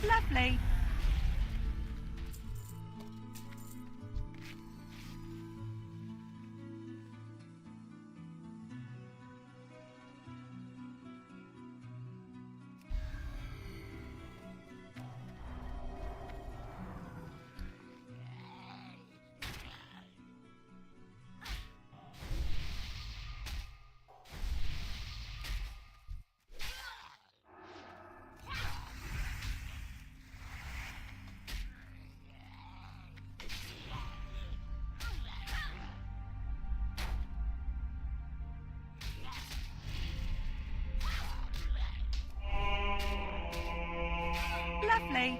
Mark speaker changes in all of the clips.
Speaker 1: Lovely. Lovely.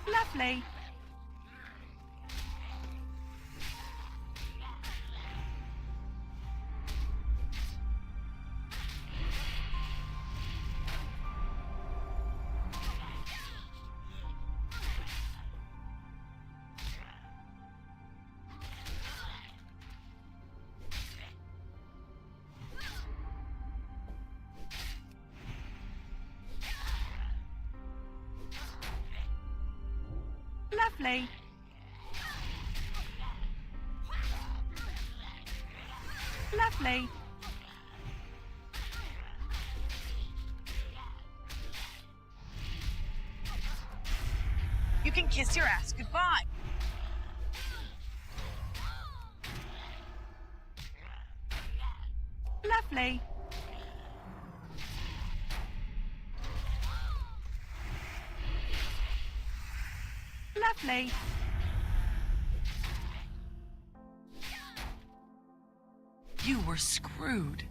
Speaker 1: Lovely. Lovely. Lovely.
Speaker 2: You can kiss your ass goodbye.
Speaker 1: Lovely. Lovely.
Speaker 2: You were screwed.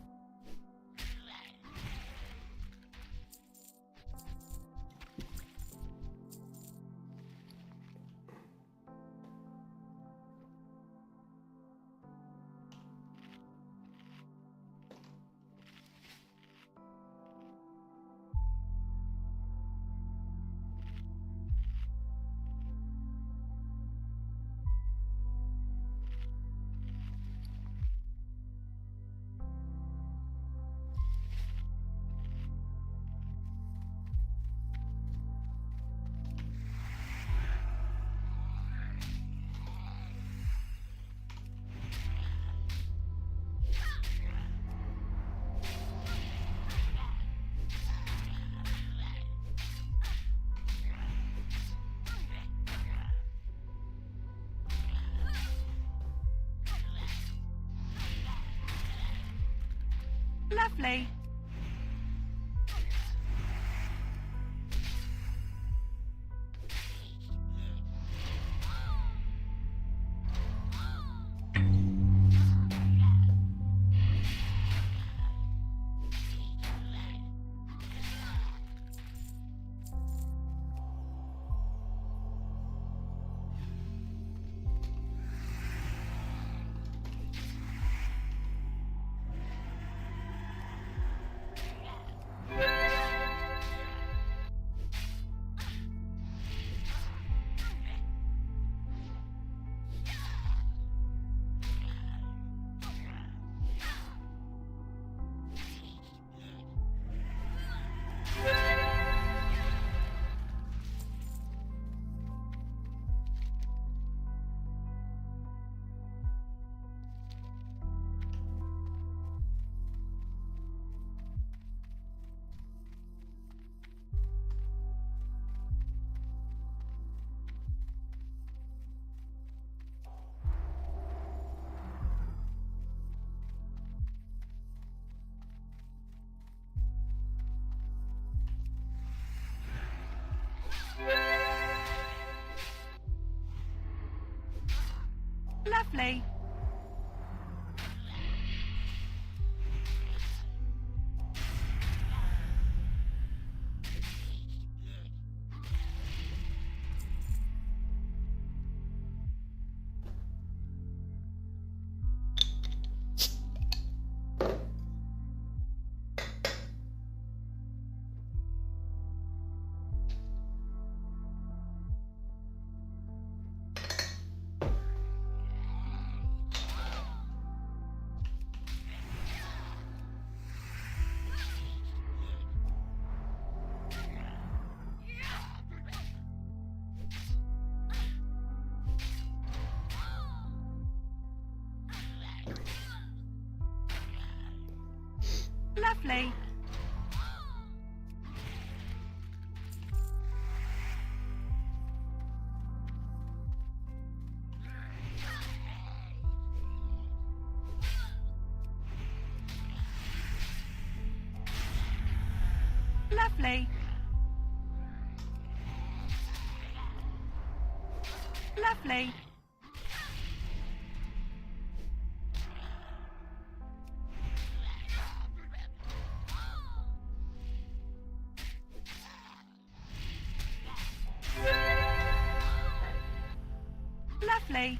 Speaker 1: Lovely. Lovely. Lovely. Lovely. Lovely. Lovely.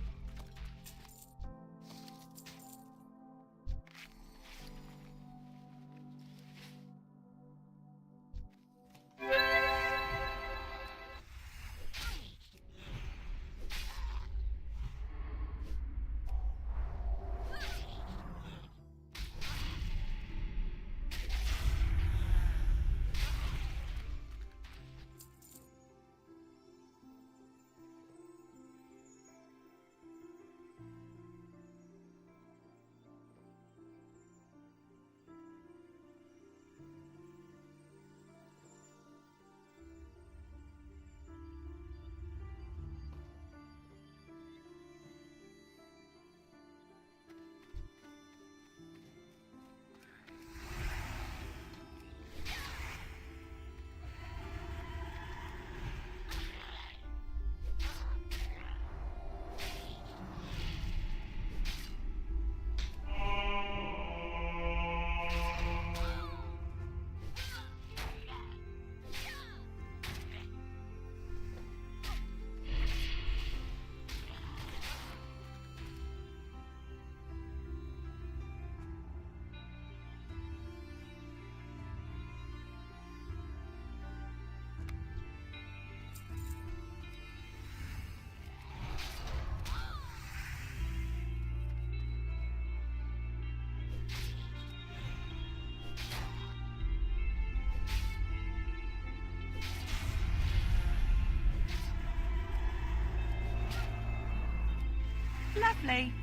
Speaker 1: Lovely.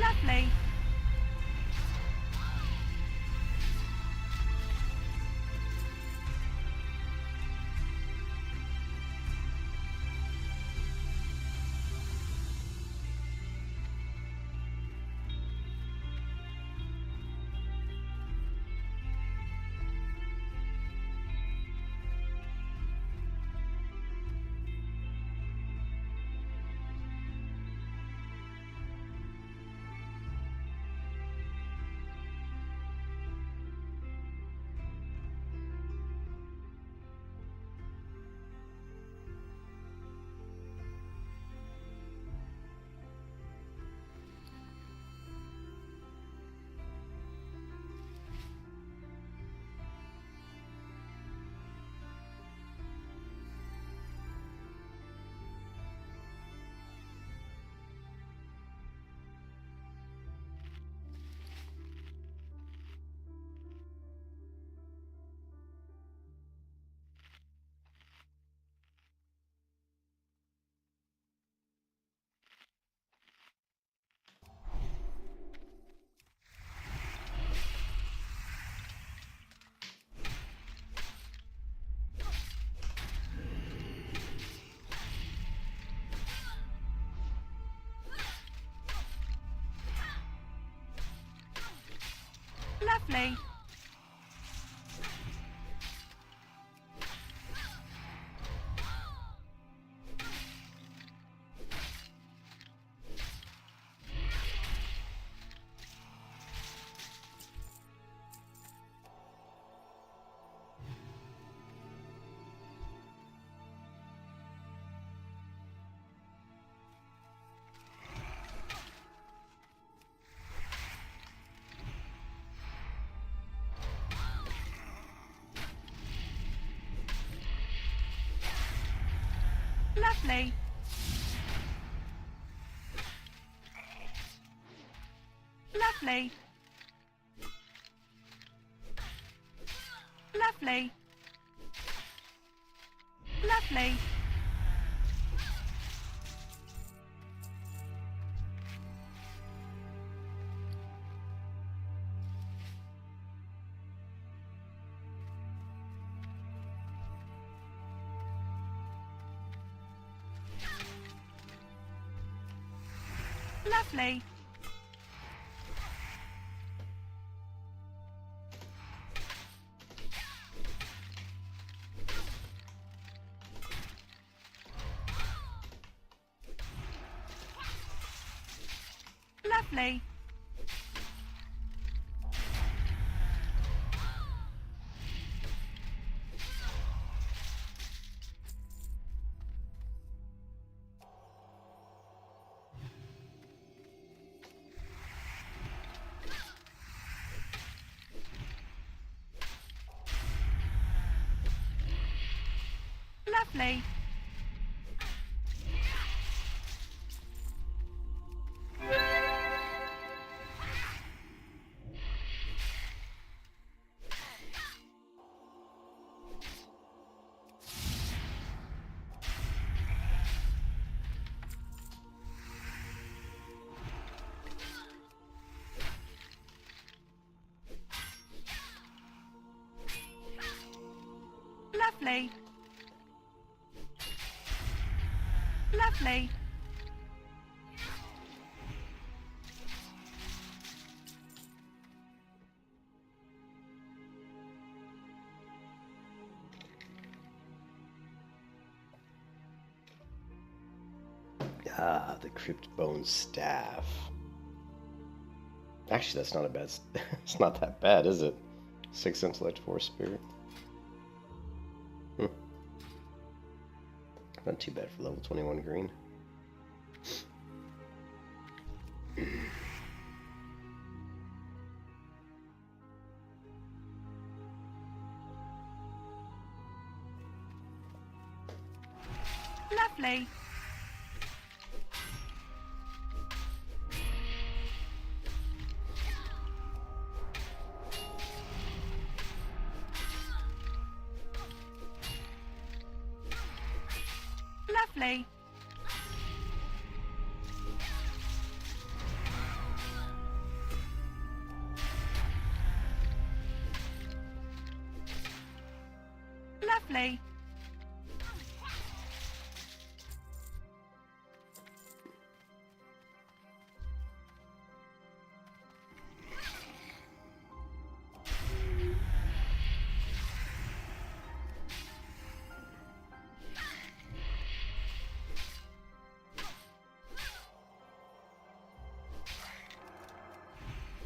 Speaker 1: Lovely. Lovely. Lovely. Lovely. Lovely. Lovely. Lovely. Lovely. Lovely. Lovely. Lovely.
Speaker 3: Ah, the Crypt Bone Staff. Actually, that's not a bad... it's not that bad, is it? 6 intellect, 4 spirit. Not too bad for level 21 green.
Speaker 1: Lovely. Lovely. Lovely.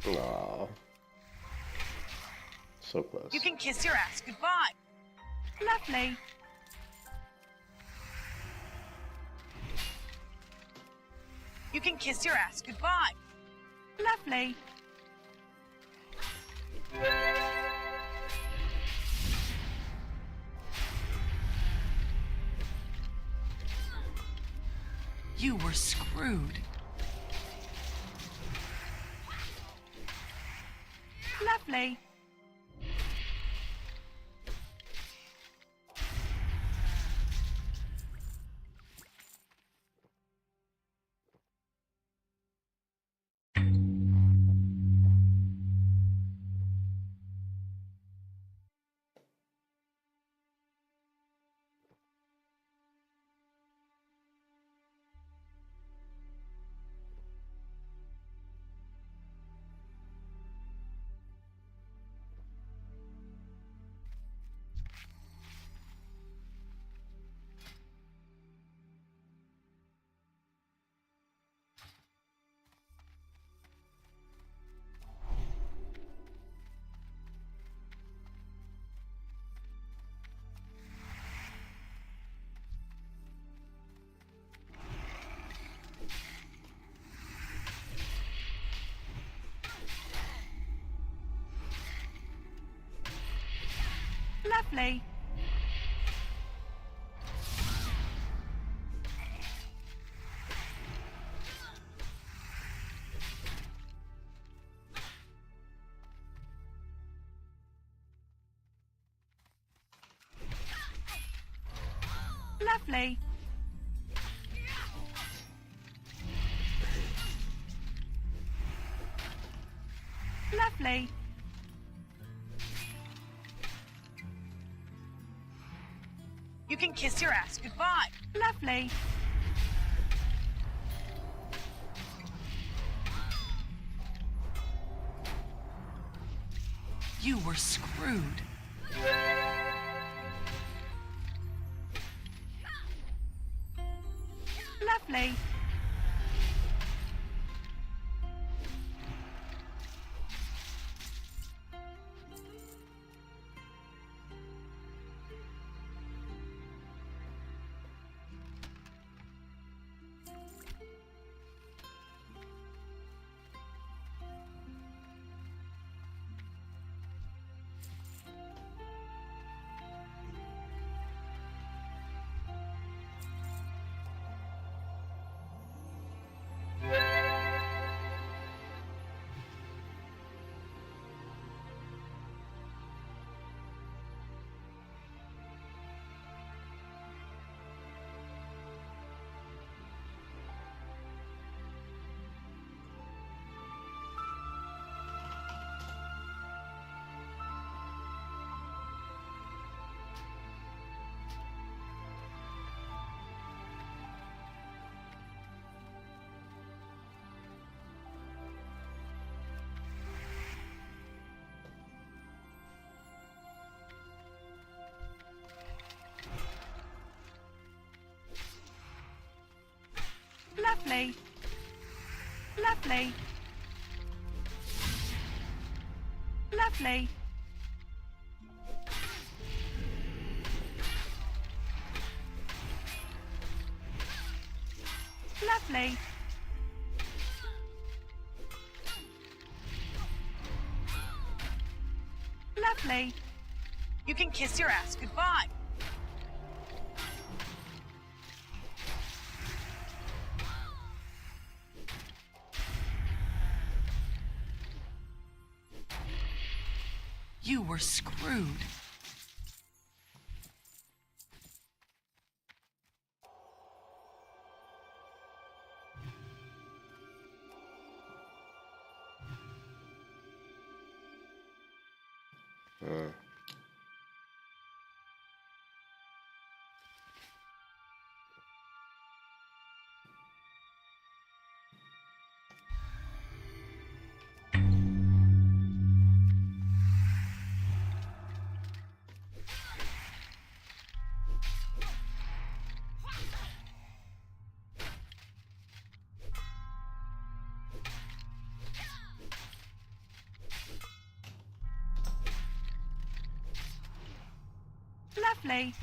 Speaker 3: Aww. So close.
Speaker 2: You can kiss your ass goodbye.
Speaker 1: Lovely.
Speaker 2: You can kiss your ass goodbye.
Speaker 1: Lovely.
Speaker 2: You were screwed.
Speaker 1: Lovely. Lovely. Lovely. Lovely.
Speaker 2: You can kiss your ass goodbye.
Speaker 1: Lovely.
Speaker 2: You were screwed.
Speaker 1: Lovely. Lovely. Lovely. Lovely. Lovely. Lovely.
Speaker 2: You can kiss your ass goodbye. You were screwed.
Speaker 1: Lovely.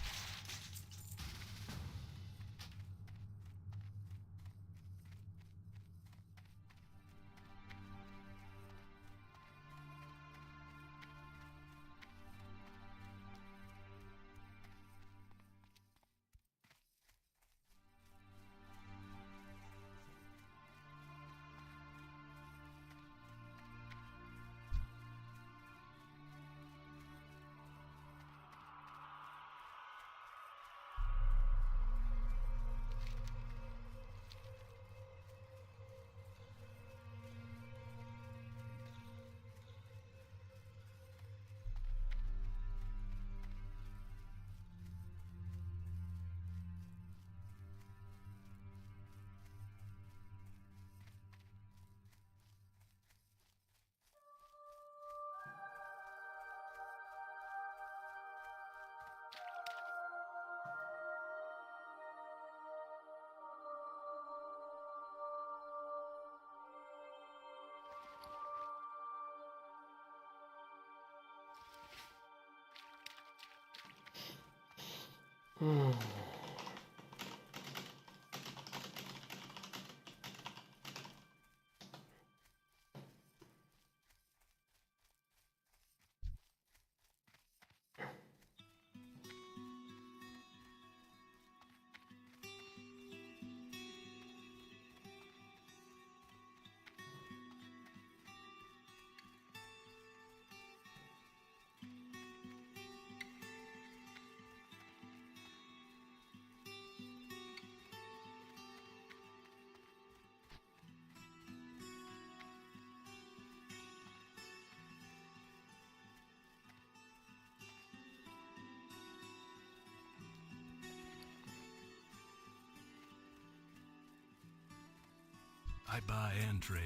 Speaker 4: I buy and trade.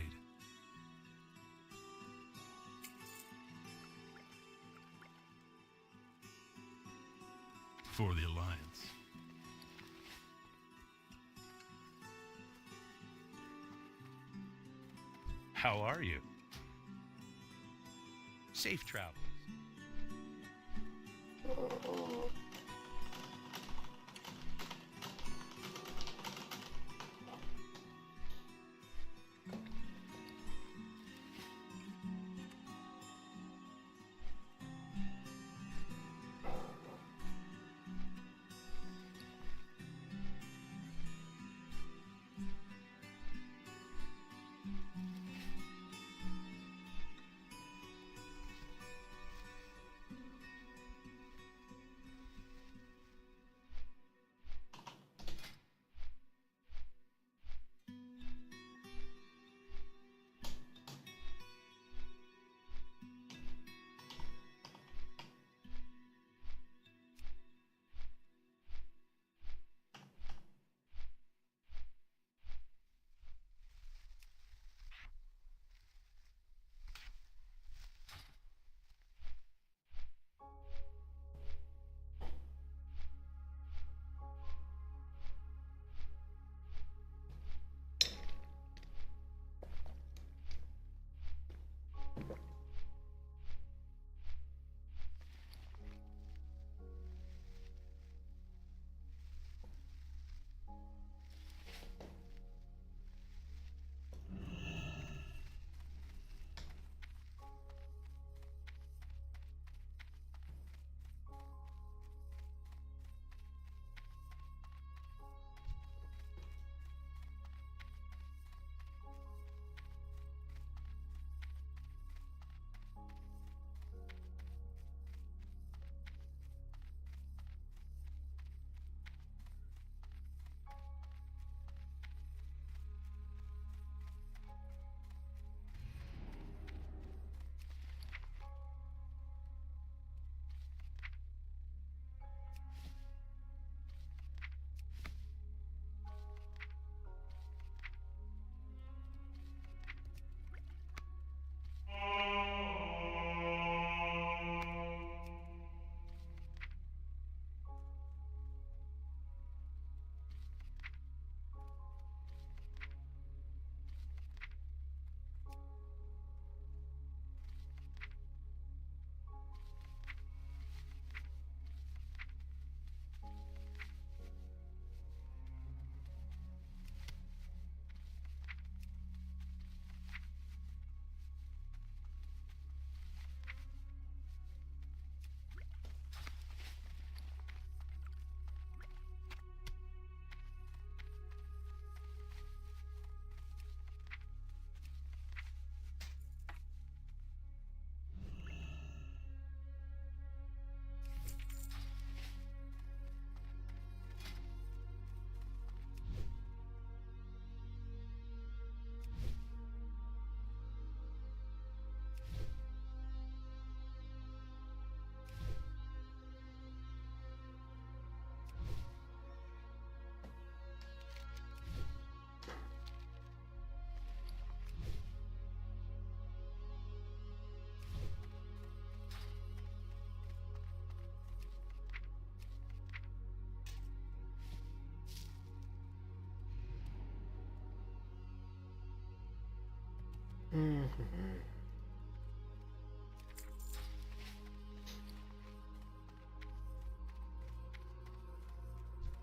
Speaker 4: For the Alliance. How are you? Safe travels.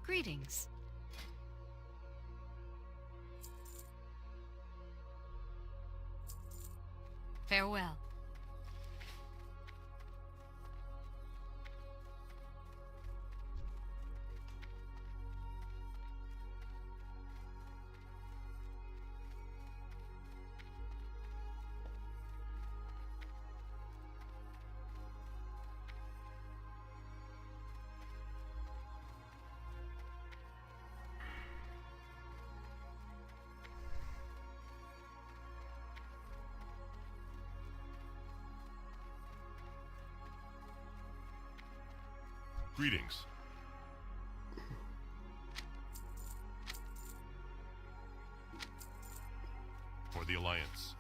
Speaker 5: Greetings. Farewell.
Speaker 4: Greetings. Alliance.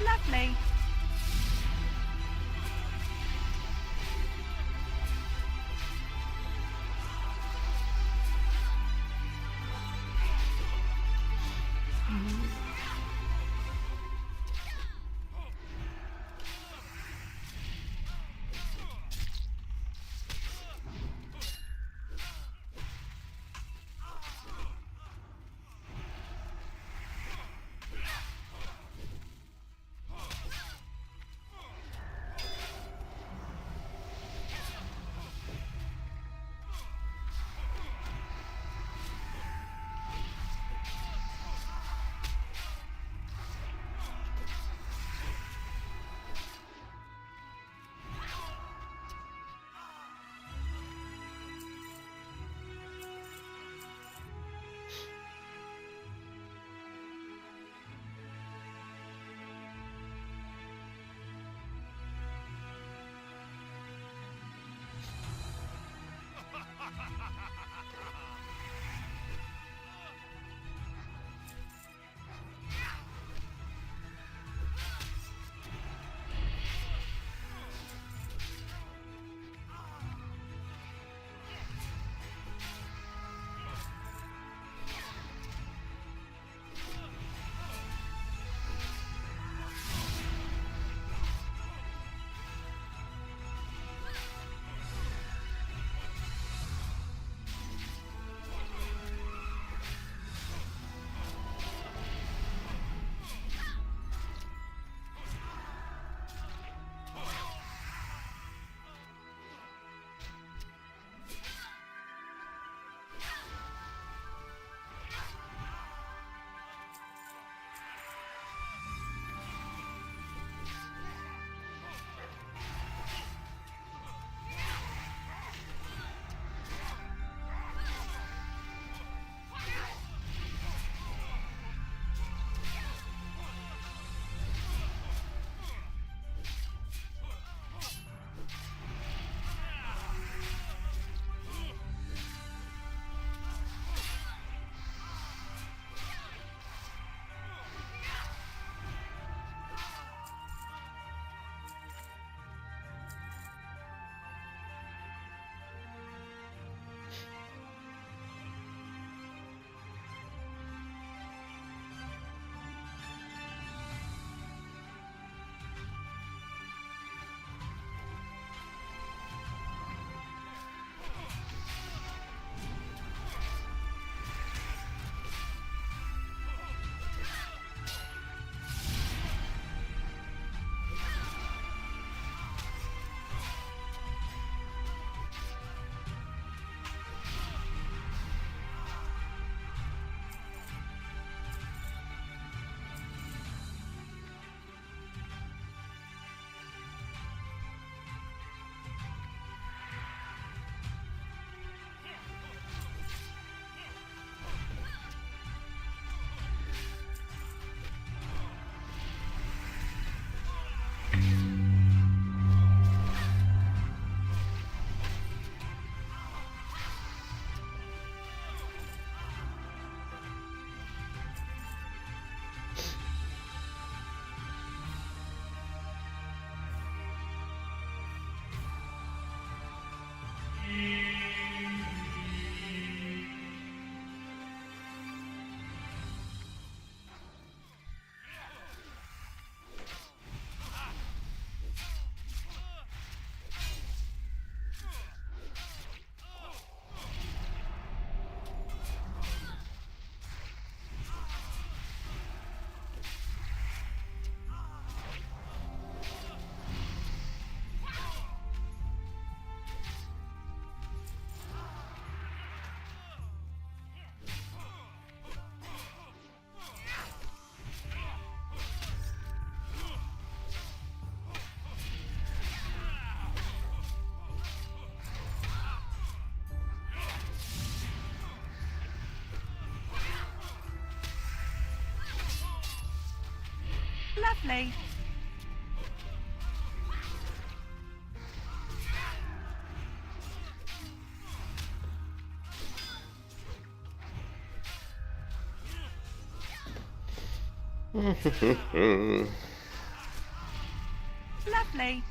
Speaker 1: Lovely. Lovely. Lovely.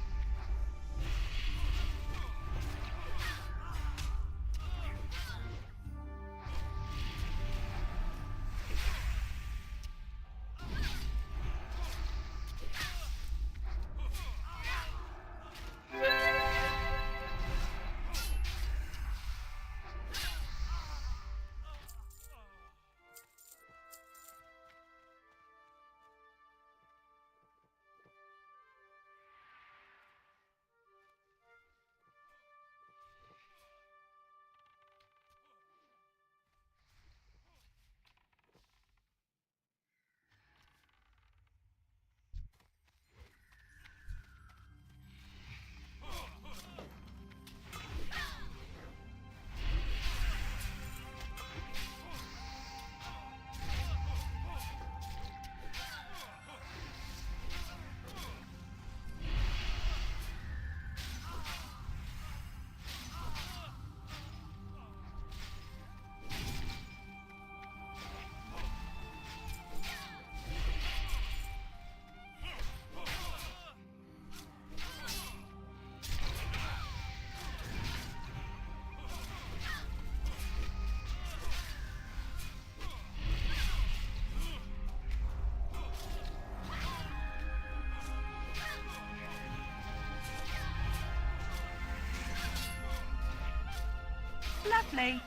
Speaker 1: Lovely.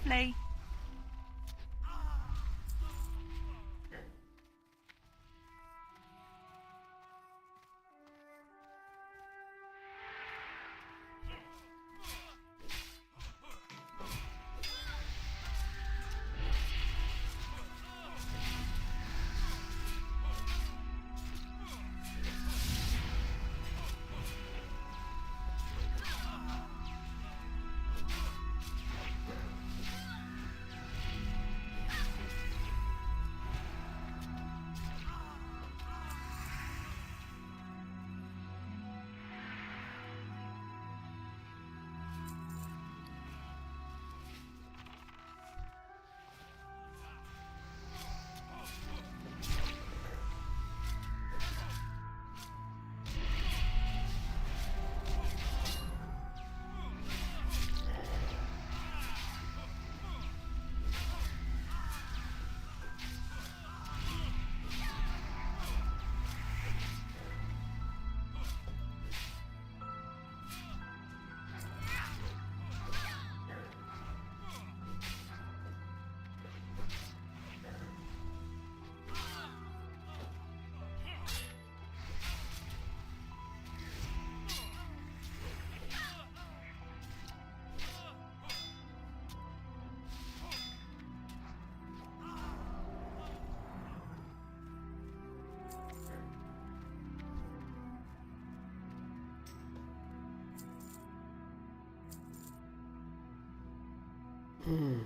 Speaker 1: Lovely.
Speaker 3: Yeah,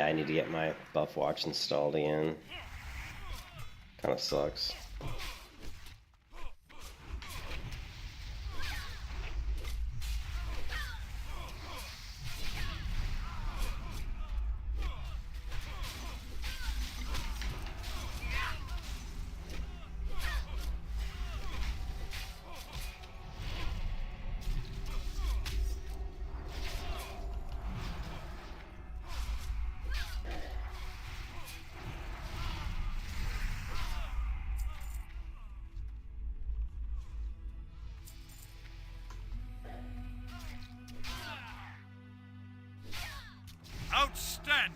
Speaker 3: I need to get my buff watch installed again. Kind of sucks.
Speaker 4: Outstanding!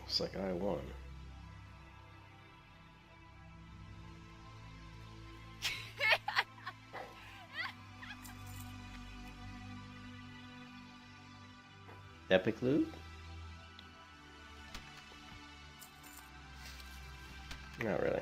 Speaker 3: Looks like I won. Epic loot? Not really.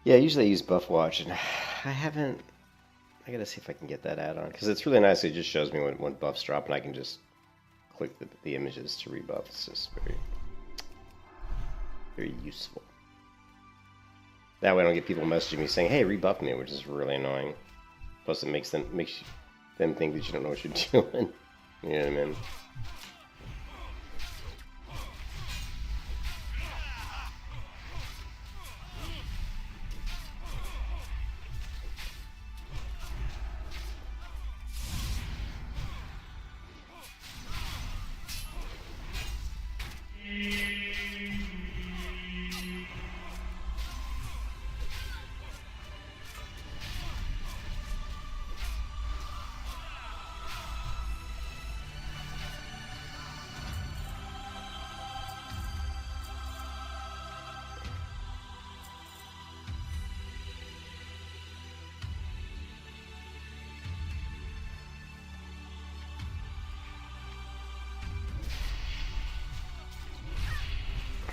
Speaker 3: Yeah, usually I use Buff Watch, and I haven't. I gotta see if I can get that add-on because it's really nice. It just shows me when buffs drop, and I can just click the images to rebuff. It's just very useful. That way, I don't get people messaging me saying, "Hey, rebuff me," which is really annoying. Plus, it makes them think that you don't know what you're doing. You know what I mean?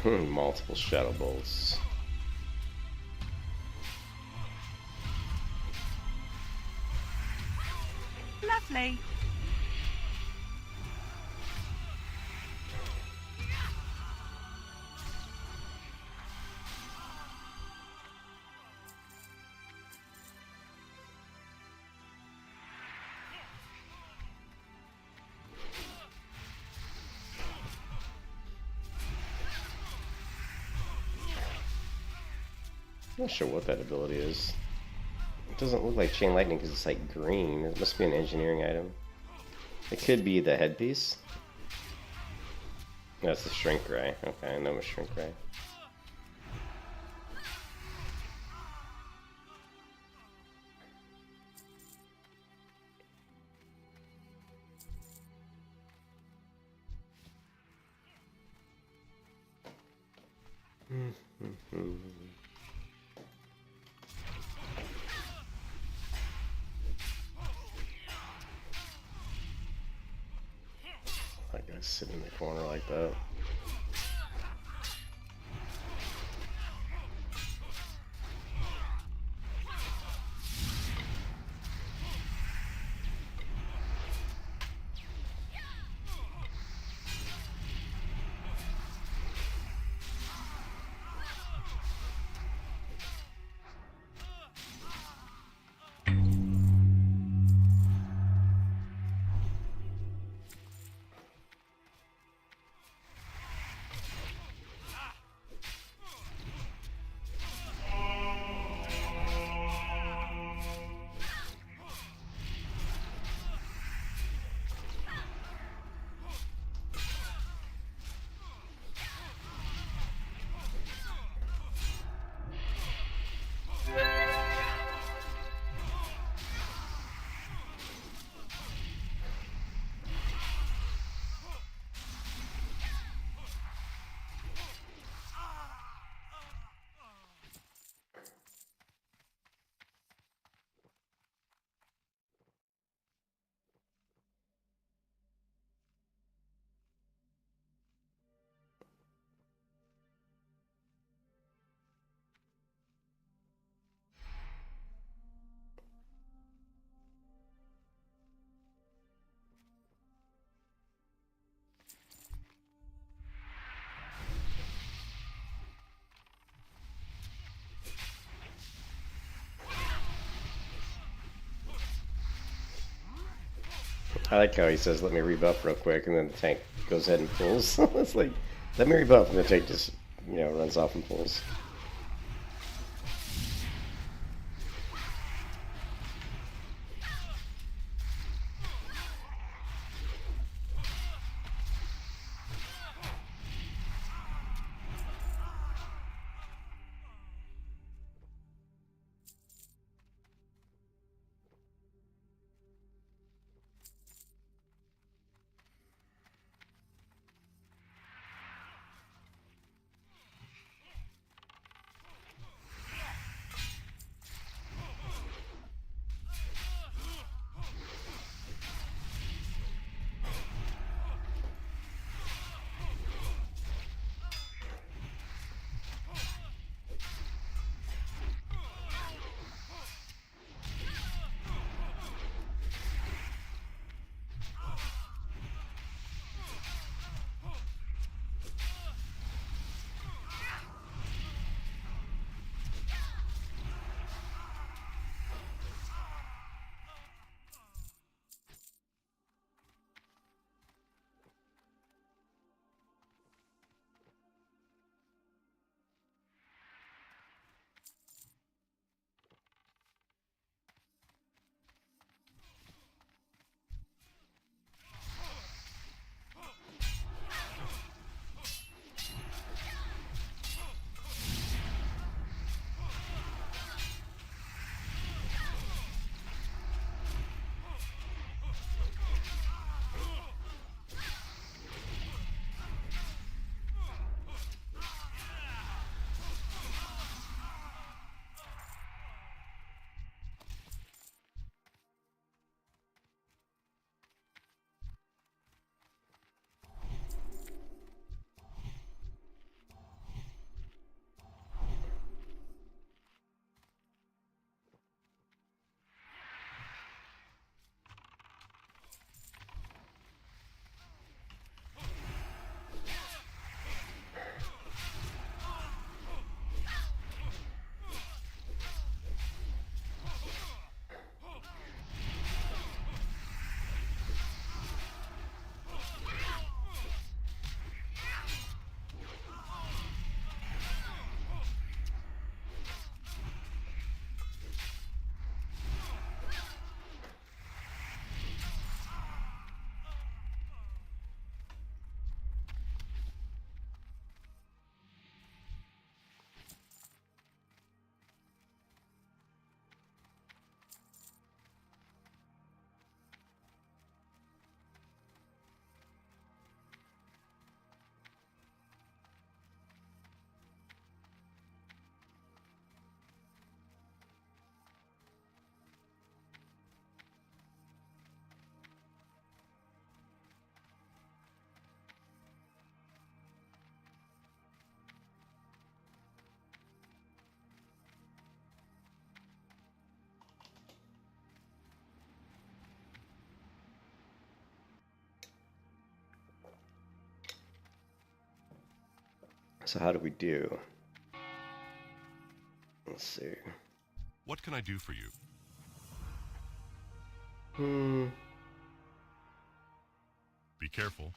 Speaker 3: Multiple shadow bolts.
Speaker 1: Lovely.
Speaker 3: I'm not sure what that ability is. It doesn't look like Chain Lightning because it's like green. It must be an engineering item. It could be the headpiece. That's the Shrink Ray. Okay, I know a Shrink Ray. That guy's sitting in the corner like that. I like how he says, let me rebuff real quick, and then the tank goes ahead and pulls. It's like, let me rebuff, and the tank just, you know, runs off and pulls. So how do we do? Let's see.
Speaker 5: What can I do for you? Be careful.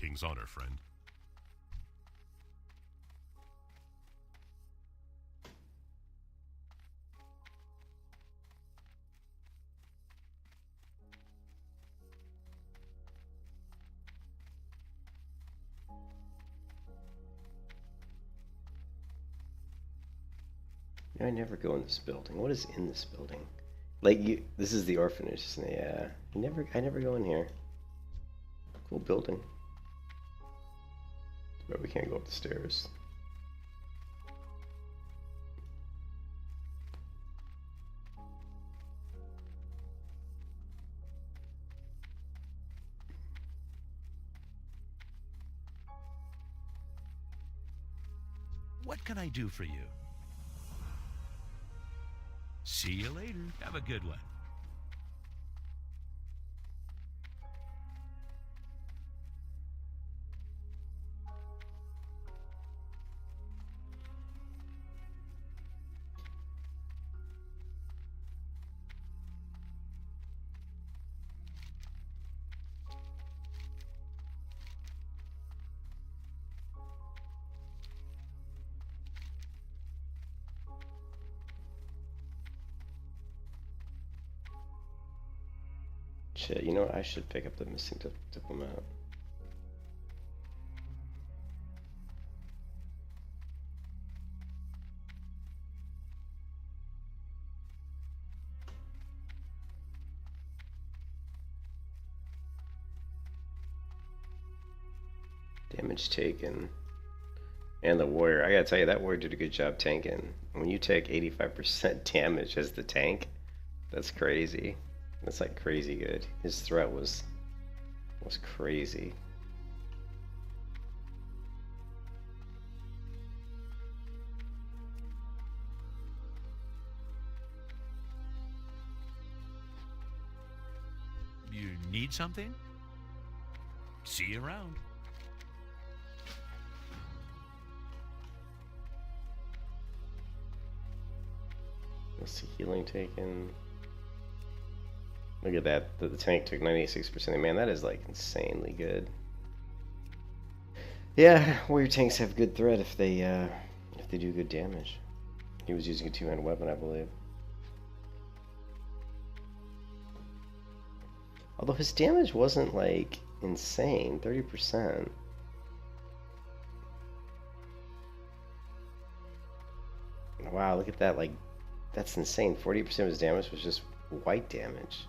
Speaker 5: King's honor, friend.
Speaker 3: I never go in this building. What is in this building? Like you, this is the orphanage, isn't it? Yeah. I never go in here. Cool building. But we can't go up the stairs.
Speaker 6: can I do for you? See you later. Have a good one.
Speaker 3: Shit, you know what? I should pick up the missing diplomat. Damage taken. And the warrior. I gotta tell you, that warrior did a good job tanking. When you take 85% damage as the tank, that's crazy. That's like crazy good. His threat was crazy.
Speaker 6: You need something? See you around.
Speaker 3: Let's see, healing taken. Look at that. The tank took 96%. Man, that is like insanely good. Yeah, warrior tanks have good threat if they do good damage. He was using a two-handed weapon, I believe. Although his damage wasn't like insane, 30%. Wow, look at that. Like, that's insane. 40% of his damage was just white damage.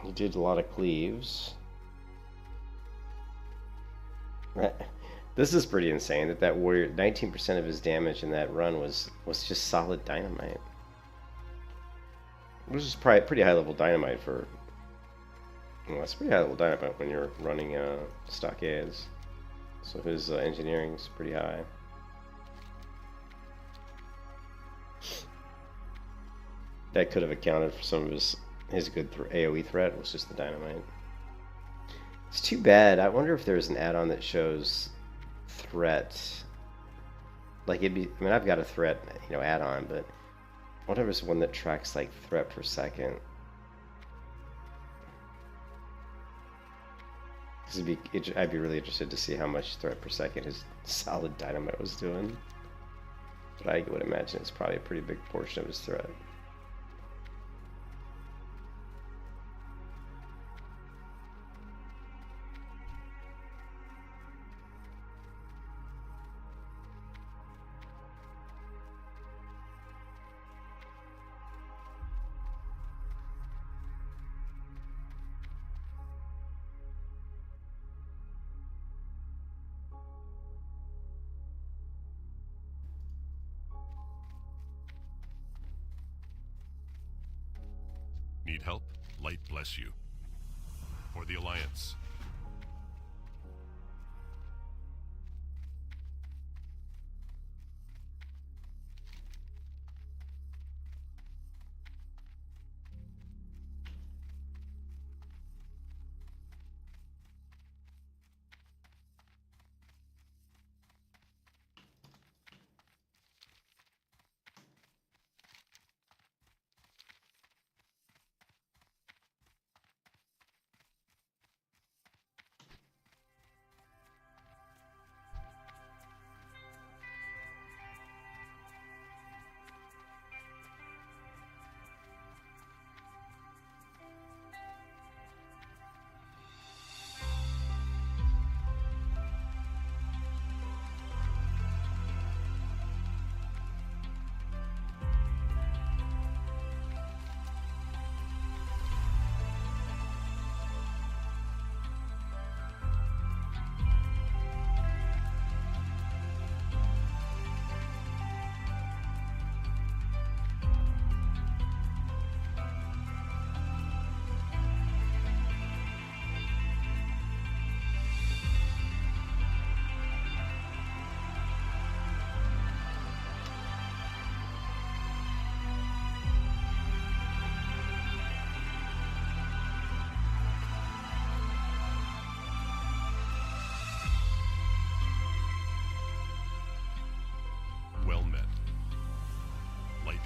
Speaker 3: He did a lot of cleaves. This is pretty insane that warrior, 19% of his damage in that run was just solid dynamite. Which is probably pretty high level dynamite for... Well, that's pretty high level dynamite when you're running stockades. So his engineering's pretty high. That could have accounted for some of his good AoE threat, was just the dynamite. It's too bad. I wonder if there's an add-on that shows threat. Like it'd be, I mean, I've got a threat, add-on, but I wonder if there's one that tracks like threat per second. I'd be really interested to see how much threat per second his solid dynamite was doing. But I would imagine it's probably a pretty big portion of his threat.
Speaker 5: Need help? Light bless you. For the Alliance.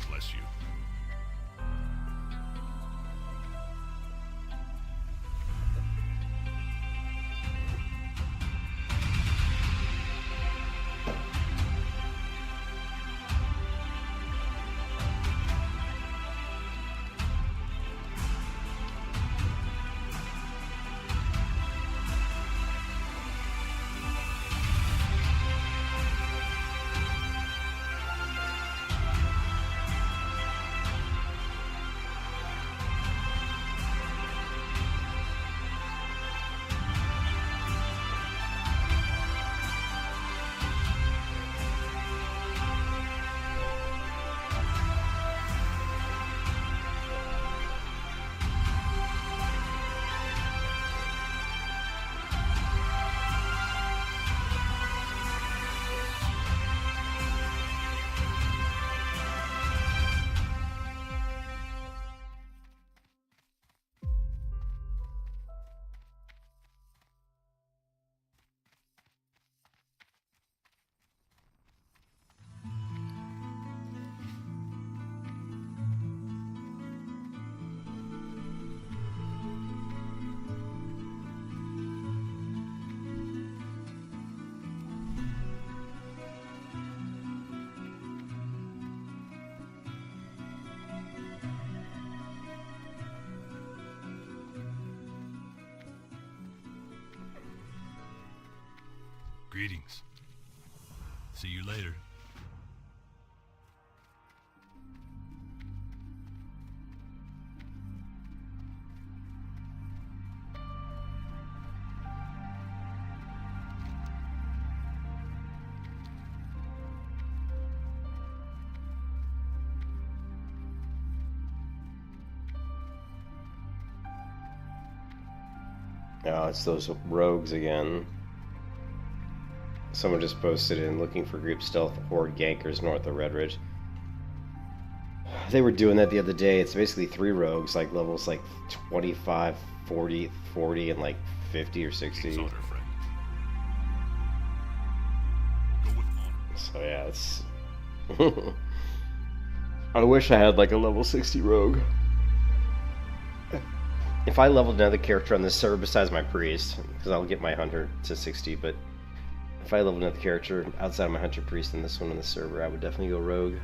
Speaker 5: bless you. Greetings. See you later.
Speaker 3: Oh, it's those rogues again. Someone just posted in looking for group stealth horde gankers north of Red Ridge. They were doing that the other day. It's basically 3 rogues, like levels like 25, 40, 40, and like 50 or 60.
Speaker 5: It's honor, friend. Go with honor.
Speaker 3: So yeah, it's... I wish I had like a level 60 rogue. If I leveled another character on this server besides my priest, because I'll get my hunter to 60, but if I leveled another character outside of my hunter priest and this one on the server, I would definitely go rogue.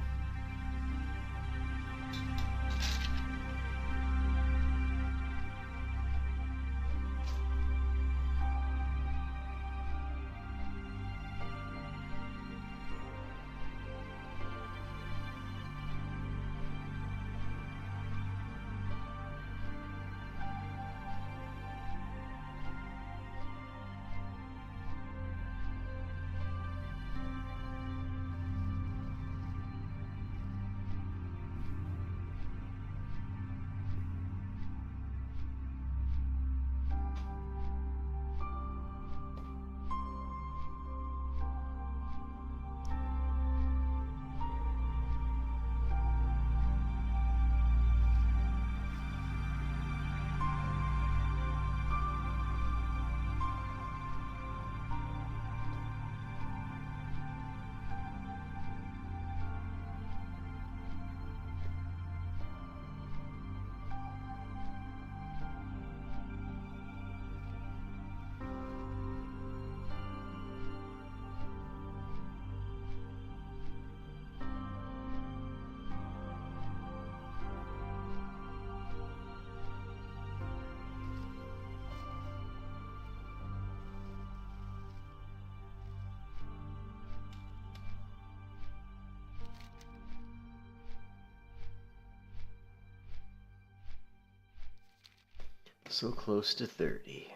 Speaker 3: So close to 30.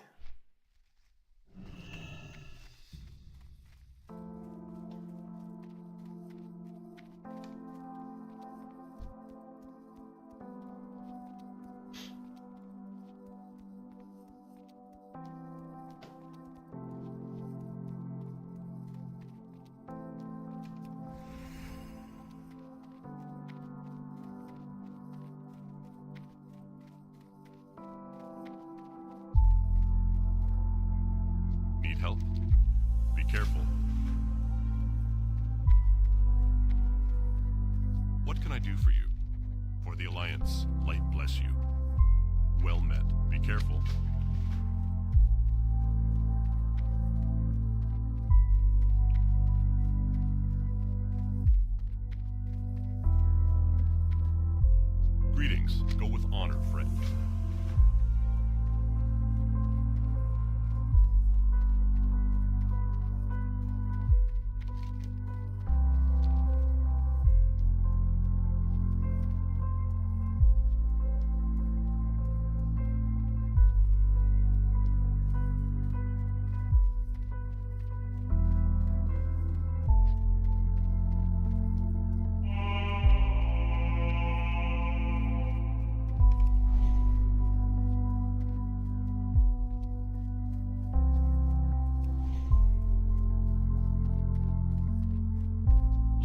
Speaker 5: Need help? Be careful. What can can I do for you? For the Alliance, light bless you. Well met. Be careful. Greetings. Go with honor, friend.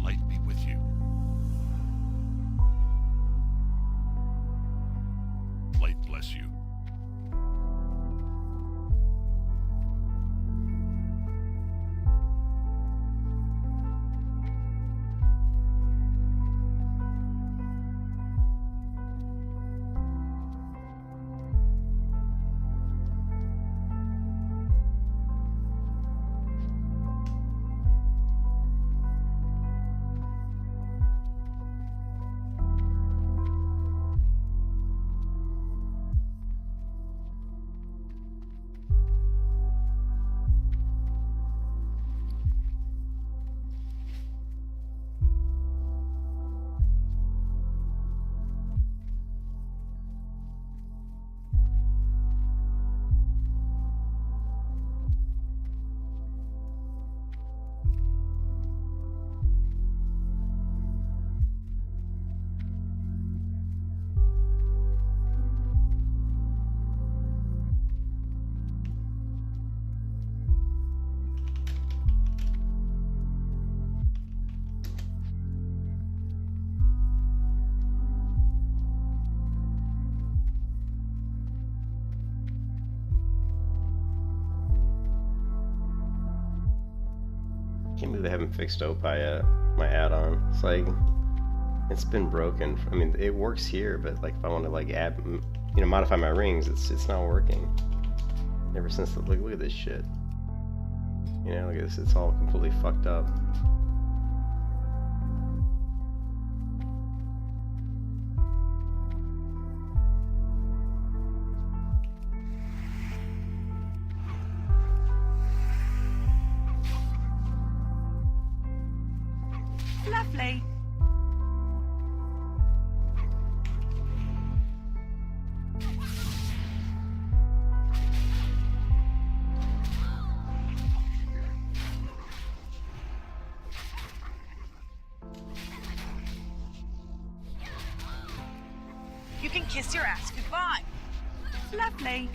Speaker 5: Light be with you. Light bless you.
Speaker 3: Can't believe they haven't fixed Opie yet. My add-on. It's like, it's been broken. I mean, it works here, but like if I want to like add, modify my rings, it's not working. Ever since the, look at this shit. Look at this. It's all completely fucked up.
Speaker 1: Lovely.
Speaker 2: You can kiss your ass goodbye.
Speaker 1: Lovely.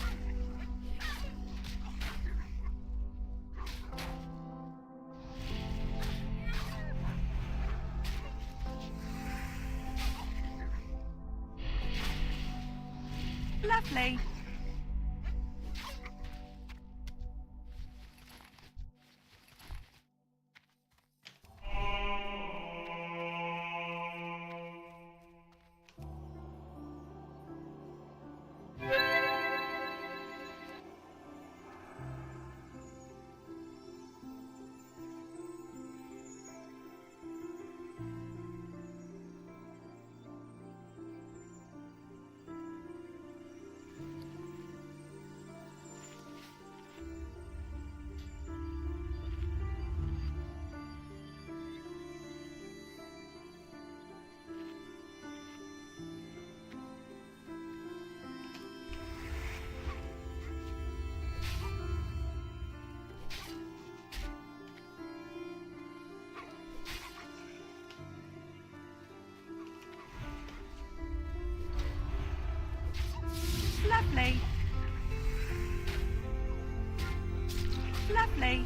Speaker 1: Lovely. Lovely. Lovely.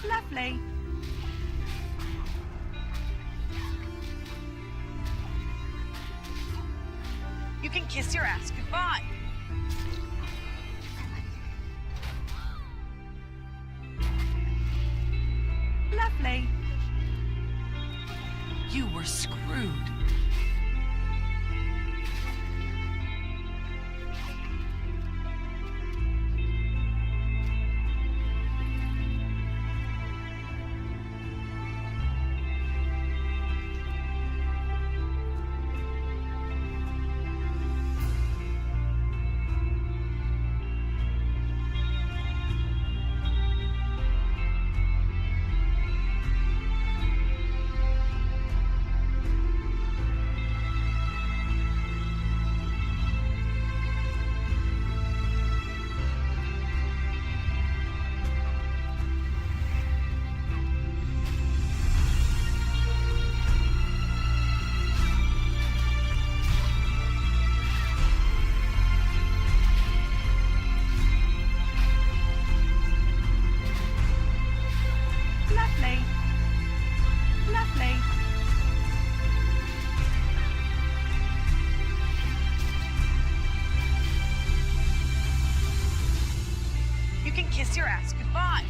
Speaker 1: Lovely.
Speaker 2: You can kiss your ass goodbye. we're screwed.
Speaker 1: Lovely. Lovely.
Speaker 2: You can kiss your ass goodbye.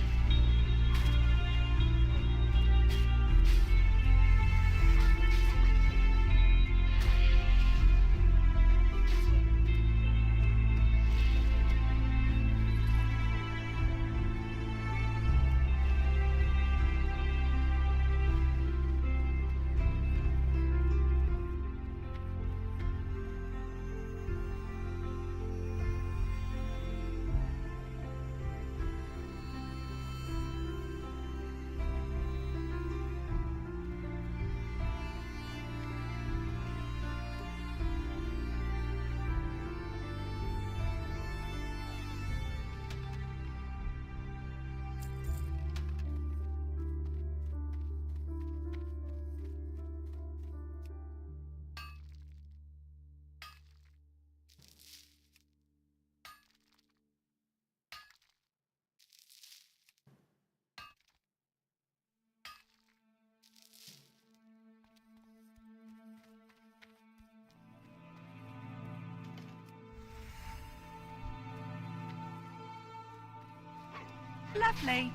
Speaker 1: Lovely.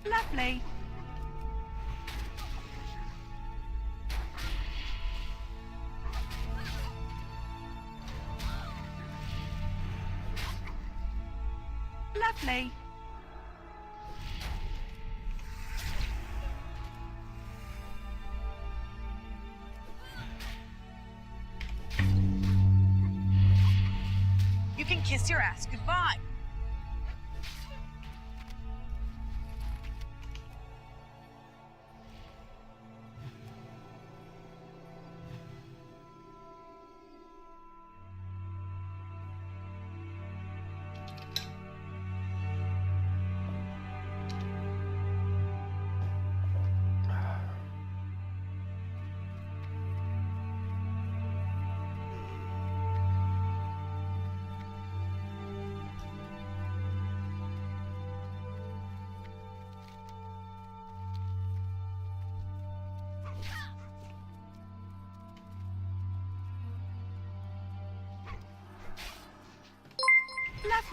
Speaker 1: Lovely. Lovely.
Speaker 2: You can kiss your ass goodbye.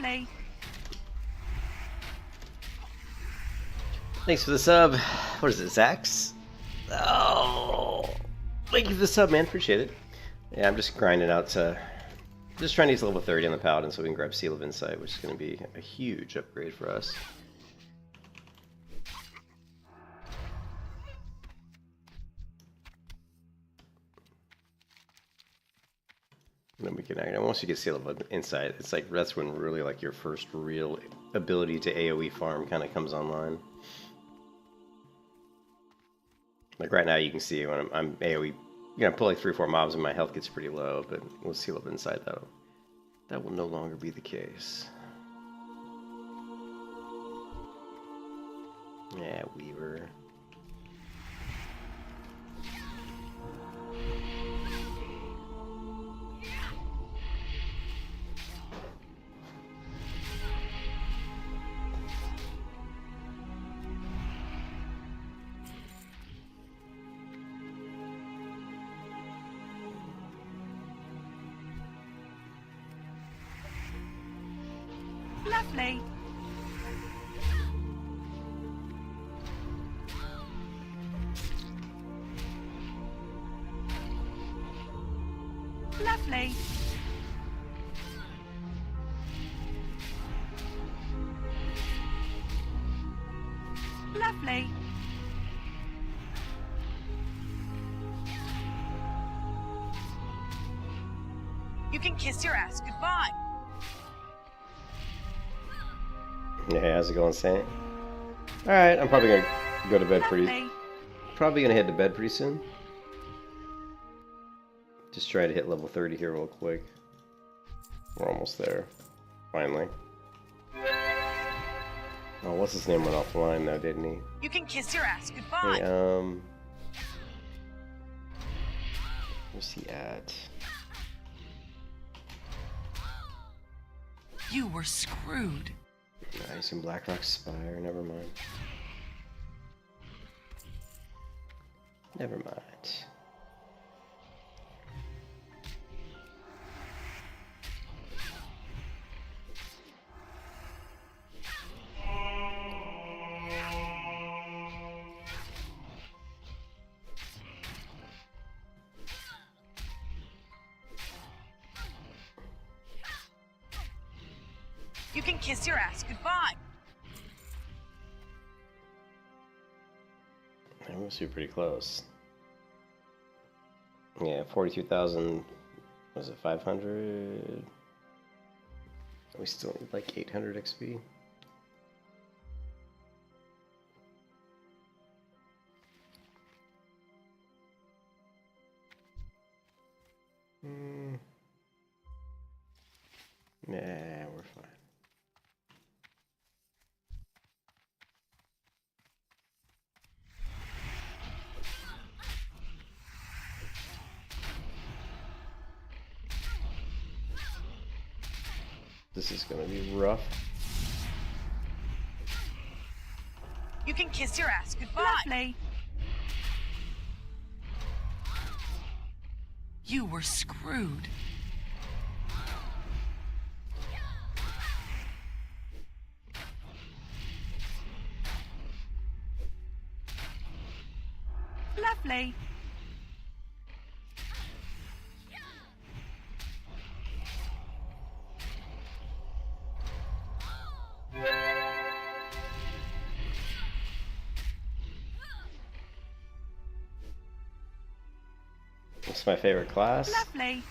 Speaker 1: Lovely.
Speaker 3: Thanks for the sub. What is it, Zax? Oh, thank you for the sub, man. Appreciate it. Yeah, I'm just grinding out to... Just trying to use level 30 on the Paladin so we can grab Seal of Insight, which is going to be a huge upgrade for us. And then we can, once you get Seal of Insight, it's like, that's when really like your first real ability to AoE farm kind of comes online. Like right now you can see when I'm AoE, pull like 3 or 4 mobs and my health gets pretty low, but with Seal of Insight that will no longer be the case. Yeah, Weaver.
Speaker 1: Lovely. Lovely. Lovely.
Speaker 2: You can kiss your ass goodbye.
Speaker 3: Hey, how's it going, Saint? Alright, I'm probably gonna go to bed
Speaker 1: Lovely.
Speaker 3: Probably gonna head to bed pretty soon. Just try to hit level 30 here real quick. We're almost there. Finally. Oh, what's his name went offline though, didn't he?
Speaker 2: You can kiss your ass goodbye.
Speaker 3: Hey, where's he at?
Speaker 2: You were screwed.
Speaker 3: Nice, in Blackrock Spire, never mind. Never mind.
Speaker 2: You can kiss your ass goodbye.
Speaker 3: That must be pretty close. Yeah, 42,000. Was it 500? We still need like 800 XP. Yeah, we're fine. This is gonna be rough.
Speaker 2: You can kiss your ass goodbye.
Speaker 1: Lovely.
Speaker 2: You were screwed.
Speaker 1: Lovely.
Speaker 3: What's my favorite class?
Speaker 1: Lovely.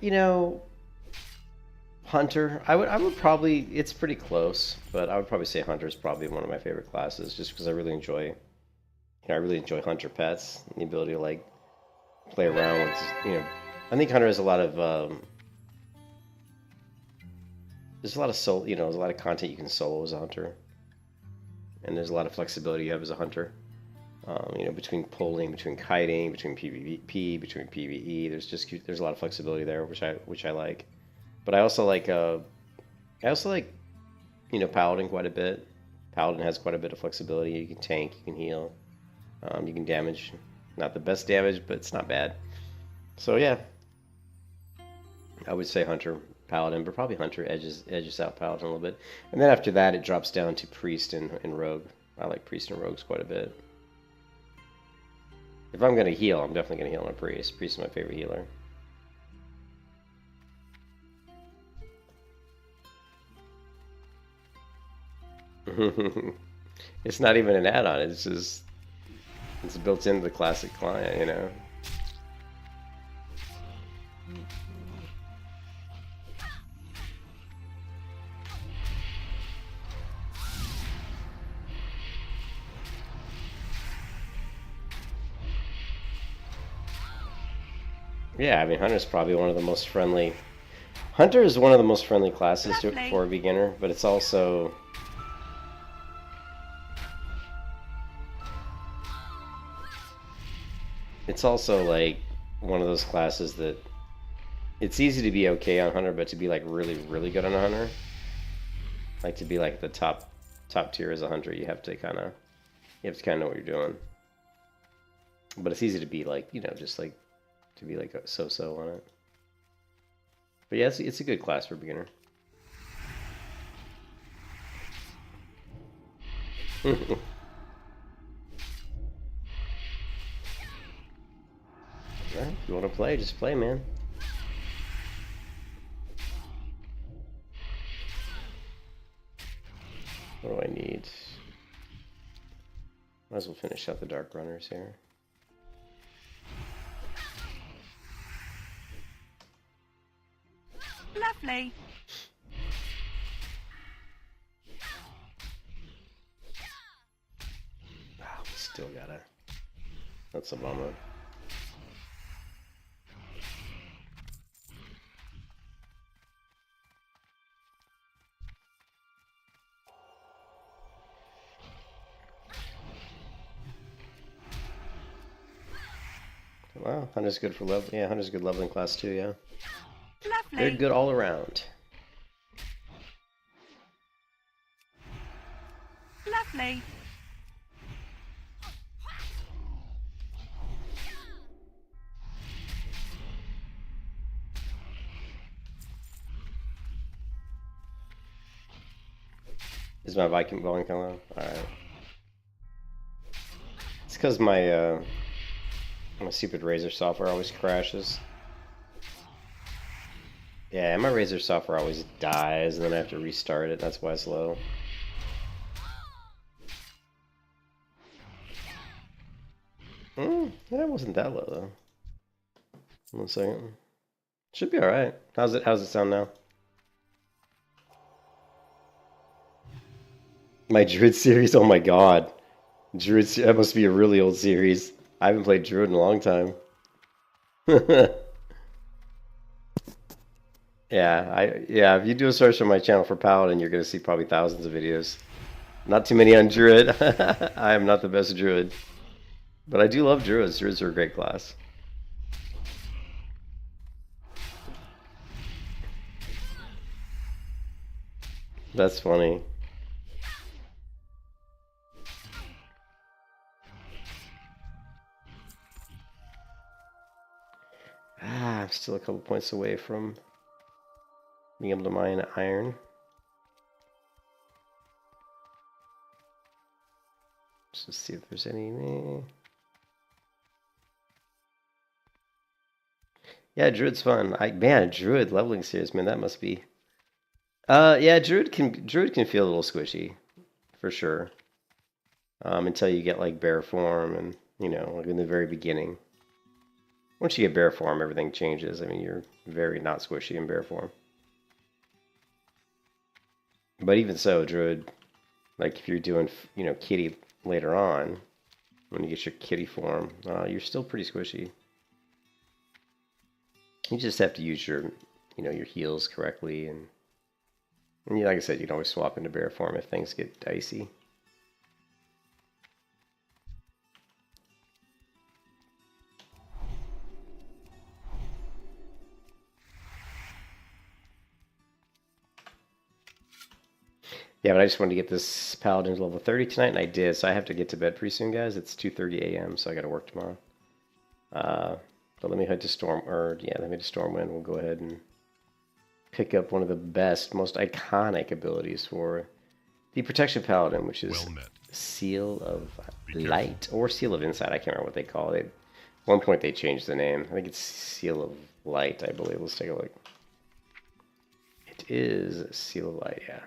Speaker 3: You know, Hunter. I would probably. It's pretty close, but I would probably say Hunter is probably one of my favorite classes, just because I really enjoy. I really enjoy Hunter pets and the ability to like play around with. I think Hunter has a lot of. There's a lot of solo. There's a lot of content you can solo as a Hunter, and there's a lot of flexibility you have as a Hunter. Between pulling, between kiting, between PvP, between PvE, there's a lot of flexibility there, which I like. But I also like Paladin quite a bit. Paladin has quite a bit of flexibility. You can tank, you can heal, you can damage. Not the best damage, but it's not bad. So yeah, I would say Hunter, Paladin, but probably Hunter edges out Paladin a little bit. And then after that, it drops down to Priest and Rogue. I like Priest and Rogues quite a bit. If I'm going to heal, I'm definitely going to heal on Priest. Priest is my favorite healer. It's not even an add-on. It's built into the classic client, Yeah, I mean, Hunter's probably one of the most friendly. Hunter is one of the most friendly classes for a beginner, but it's also. It's also like one of those classes that it's easy to be okay on Hunter, but to be like really, really good on a Hunter, like to be like the top tier as a Hunter, you have to kind of know what you're doing. But it's easy to be like, just like to be like so-so on it. But yeah, it's a good class for a beginner. If you want to play, just play, man. What do I need? Might as well finish out the Dark Runners here.
Speaker 1: Lovely.
Speaker 3: Oh, we still gotta. That's a bummer. Wow, Hunter's good for level. Yeah, Hunter's good leveling class too. Yeah, they're
Speaker 1: Lovely.
Speaker 3: good all around.
Speaker 1: Lovely.
Speaker 3: Is my Viking volume coming on? Alright. It's because my stupid Razer software always crashes. Yeah, my Razer software always dies and then I have to restart it. That's why it's low. That wasn't that low though. 1 second. Should be alright. How's it sound now? My Druid series? Oh my god. Druid, that must be a really old series. I haven't played Druid in a long time. Yeah, if you do a search on my channel for Paladin, you're gonna see probably thousands of videos. Not too many on Druid. I am not the best Druid. But I do love Druids. Druids are a great class. That's funny. I'm still a couple points away from being able to mine iron. Let's see if there's any. Yeah, Druid's fun. Man, Druid leveling series, man, that must be. Yeah, Druid can feel a little squishy, for sure. Until you get like bear form, and like in the very beginning. Once you get bear form, everything changes. I mean, you're very not squishy in bear form. But even so, Druid, like if you're doing, kitty later on, when you get your kitty form, you're still pretty squishy. You just have to use your, your heals correctly, and like I said, you can always swap into bear form if things get dicey. Yeah, but I just wanted to get this Paladin to level 30 tonight, and I did, so I have to get to bed pretty soon, guys. It's 2:30 a.m., so I got to work tomorrow. But let me head to let me to Stormwind. We'll go ahead and pick up one of the best, most iconic abilities for the Protection Paladin, which is Seal of Light, or Seal of Insight. I can't remember what they call it. At one point they changed the name. I think it's Seal of Light, I believe. Let's take a look. It is Seal of Light, yeah.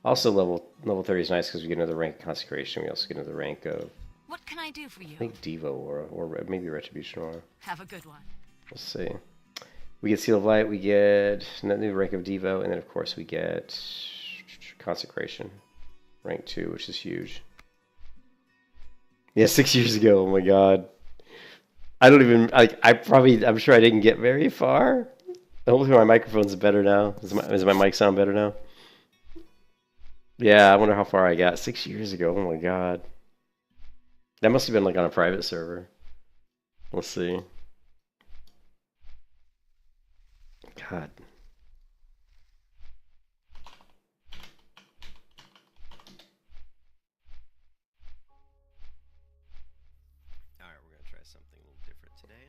Speaker 3: Also, level 30 is nice because we get another rank of Consecration. We also get another rank of,
Speaker 7: What can I do for you?
Speaker 3: I think, Devo or maybe Retribution Aura.
Speaker 7: Have a good one.
Speaker 3: We'll see. We get Seal of Light, we get another new rank of Devo, and then of course we get Consecration, rank 2, which is huge. Yeah, 6 years ago. Oh my god. I don't even I'm sure I didn't get very far. Hopefully my microphone's better now. Does my mic sound better now? Yeah, I wonder how far I got 6 years ago. Oh my god. That must have been like on a private server. Let's see. God. Alright, we're going to try something a little different today.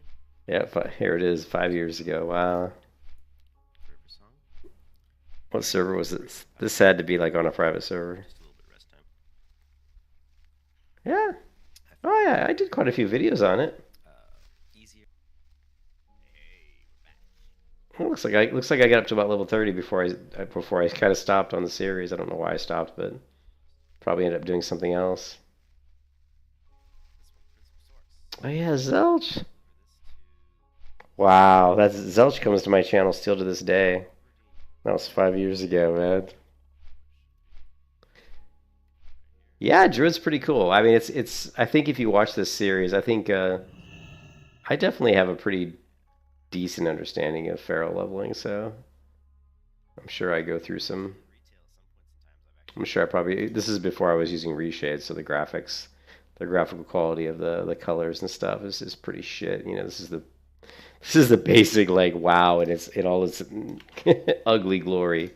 Speaker 3: Yeah, here it is, 5 years ago. Wow. What server was it? This had to be like on a private server. Yeah. Oh yeah, I did quite a few videos on it. It looks like I got up to about level 30 before I kind of stopped on the series. I don't know why I stopped, but probably ended up doing something else. Oh yeah, Zelch. Wow, that's Zelch comes to my channel still to this day. That was 5 years ago, man. Yeah, Druid's pretty cool. I mean, it's. I think if you watch this series, I think I definitely have a pretty decent understanding of Feral leveling. So I'm sure I go through some. I'm sure I probably. This is before I was using reshade, so the graphics, the graphical quality of the colors and stuff is pretty shit. You know, this is the basic like WoW, and it's in all its ugly glory.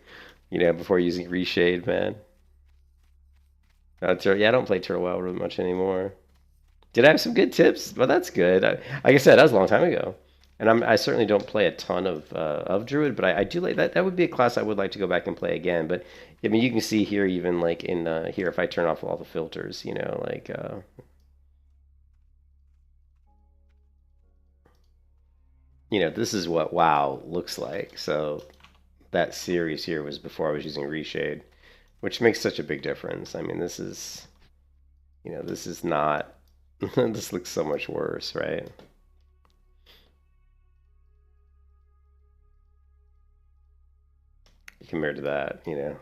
Speaker 3: You know, before using reshade, man. Yeah, I don't play Turtle WoW really much anymore. Did I have some good tips? Well, that's good. Like I said, that was a long time ago, and I certainly don't play a ton of Druid, but I do like that. That would be a class I would like to go back and play again. But I mean, you can see here, even like in here, if I turn off all the filters, you know, like you know, this is what WoW looks like. So that series here was before I was using reshade, which makes such a big difference. I mean, this is, you know, this is not, this looks so much worse, right? Compared to that, you know.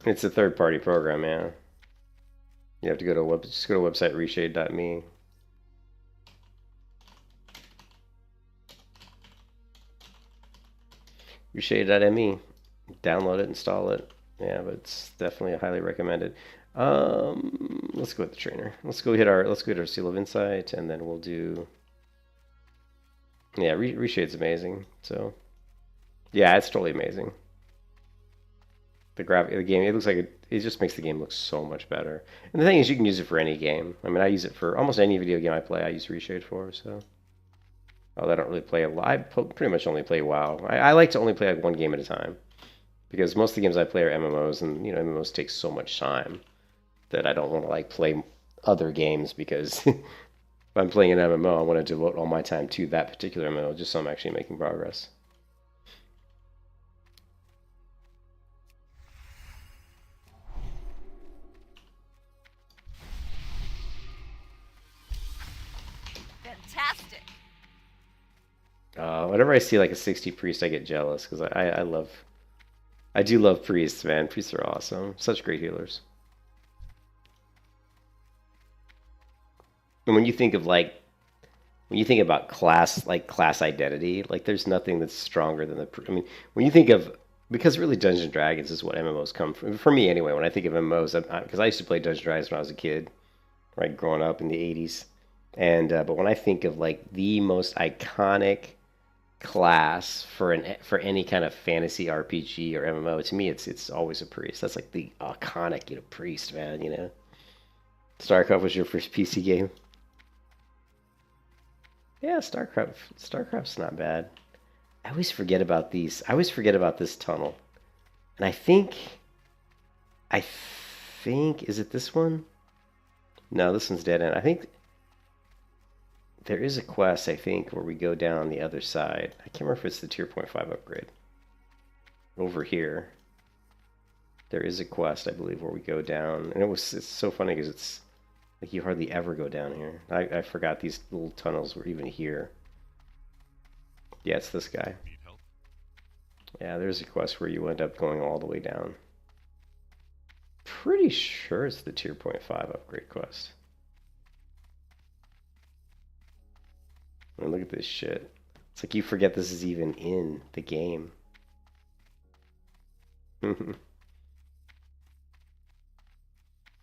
Speaker 3: It's a third-party program, yeah. You have to go to just go to website reshade.me. Reshade.me. Download it, install it. Yeah, but it's definitely highly recommended. Let's go with the trainer. Let's go hit our Seal of Insight, and then we'll do. Yeah, Reshade's amazing. So, yeah, it's totally amazing. The game, it looks like it just makes the game look so much better. And the thing is, you can use it for any game. I mean, I use it for almost any video game I play. I use Reshade for. So, I don't really play a lot. I pretty much only play WoW. I like to only play like one game at a time, because most of the games I play are MMOs, and you know, MMOs take so much time that I don't want to like play other games, because if I'm playing an MMO, I want to devote all my time to that particular MMO just so I'm actually making progress.
Speaker 2: Fantastic.
Speaker 3: Whenever I see like a 60 priest, I get jealous, because I do love priests, man. Priests are awesome. Such great healers. And when you think of like, when you think about class identity, like there's nothing that's stronger than I mean, when you think of, because really Dungeons and Dragons is what MMOs come from. For me anyway, when I think of MMOs, because I used to play Dungeons and Dragons when I was a kid, right, growing up in the 80s. And but when I think of like the most iconic class for any kind of fantasy RPG or MMO, to me it's always a priest. That's like the iconic, you know, priest, man, you know. StarCraft was your first PC game. Yeah, StarCraft's not bad. I always forget about these. I always forget about this tunnel. And I think is it this one? No, this one's dead end. I think there is a quest, I think, where we go down the other side. I can't remember if it's the tier 0.5 upgrade. Over here, there is a quest, I believe, where we go down. And it's so funny because it's like you hardly ever go down here. I forgot these little tunnels were even here. Yeah, it's this guy. Yeah, there's a quest where you end up going all the way down. Pretty sure it's the tier 0.5 upgrade quest. I mean, look at this shit. It's like you forget this is even in the game.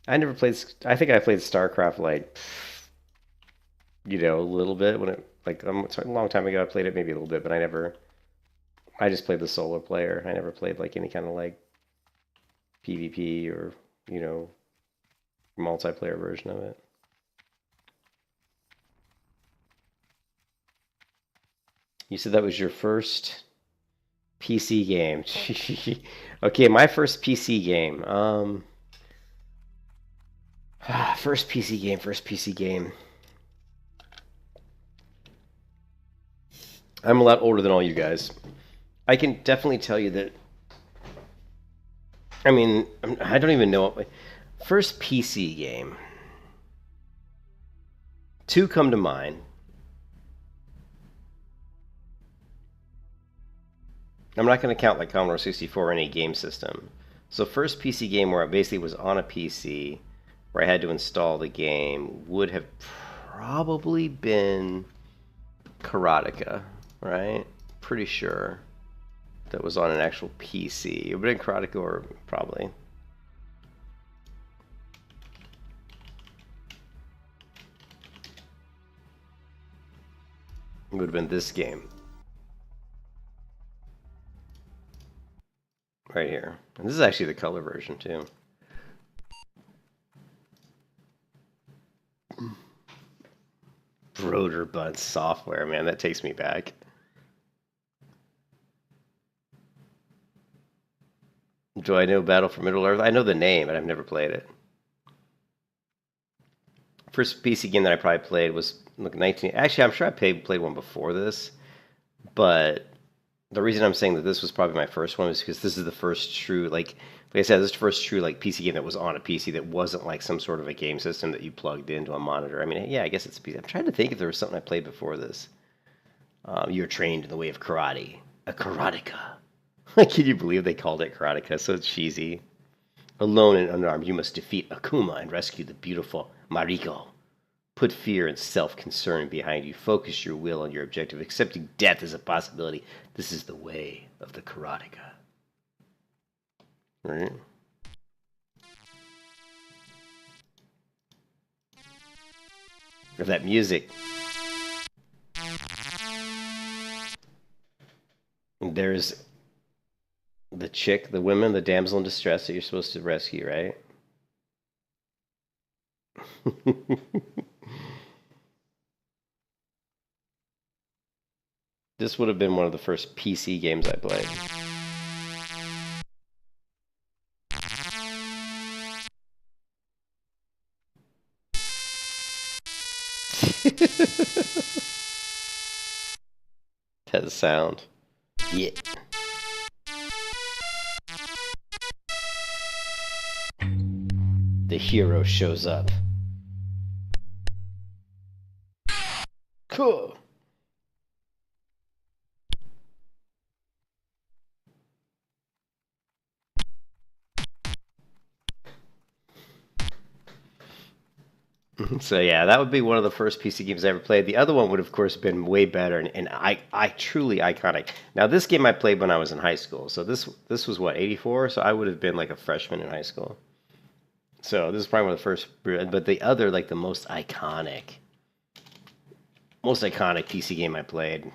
Speaker 3: I never played. I think I played StarCraft like, you know, a little bit when it like a long time ago. I played it maybe a little bit, but I just played the solo player. I never played like any kind of like PvP or, you know, multiplayer version of it. You said that was your first PC game. Okay, my first PC game. First PC game. I'm a lot older than all you guys. I can definitely tell you that. I mean, I don't even know what my first PC game. Two come to mind. I'm not going to count like Commodore 64 or any game system. So first PC game where I basically was on a PC, where I had to install the game, would have probably been Karateka, right? Pretty sure that was on an actual PC. It would have been Karateka or probably. It would have been this game. Right here. And this is actually the color version too. Broderbund software, man, that takes me back. Do I know Battle for Middle-earth? I know the name, but I've never played it. First PC game that I probably played was like 19. Actually, I'm sure I played one before this, but the reason I'm saying that this was probably my first one is because this is the first true, like I said, this is the first true like PC game that was on a PC that wasn't like some sort of a game system that you plugged into a monitor. I mean, yeah, I guess it's a PC. I'm trying to think if there was something I played before this. You're trained in the way of karate. A karateka. Can you believe they called it karateka? So cheesy. Alone and unarmed, you must defeat Akuma and rescue the beautiful Mariko. Put fear and self-concern behind you. Focus your will on your objective. Accepting death as a possibility. This is the way of the karateka. Right? Or that music. And there's the chick, the women, the damsel in distress that you're supposed to rescue, right? This would have been one of the first PC games I played. That sound. Yeah. The hero shows up. Cool. So yeah, that would be one of the first PC games I ever played. The other one would, of course, been way better and I truly iconic. Now, this game I played when I was in high school. So this was what, 84? So I would have been like a freshman in high school. So this is probably one of the first. But the other, like the most iconic PC game I played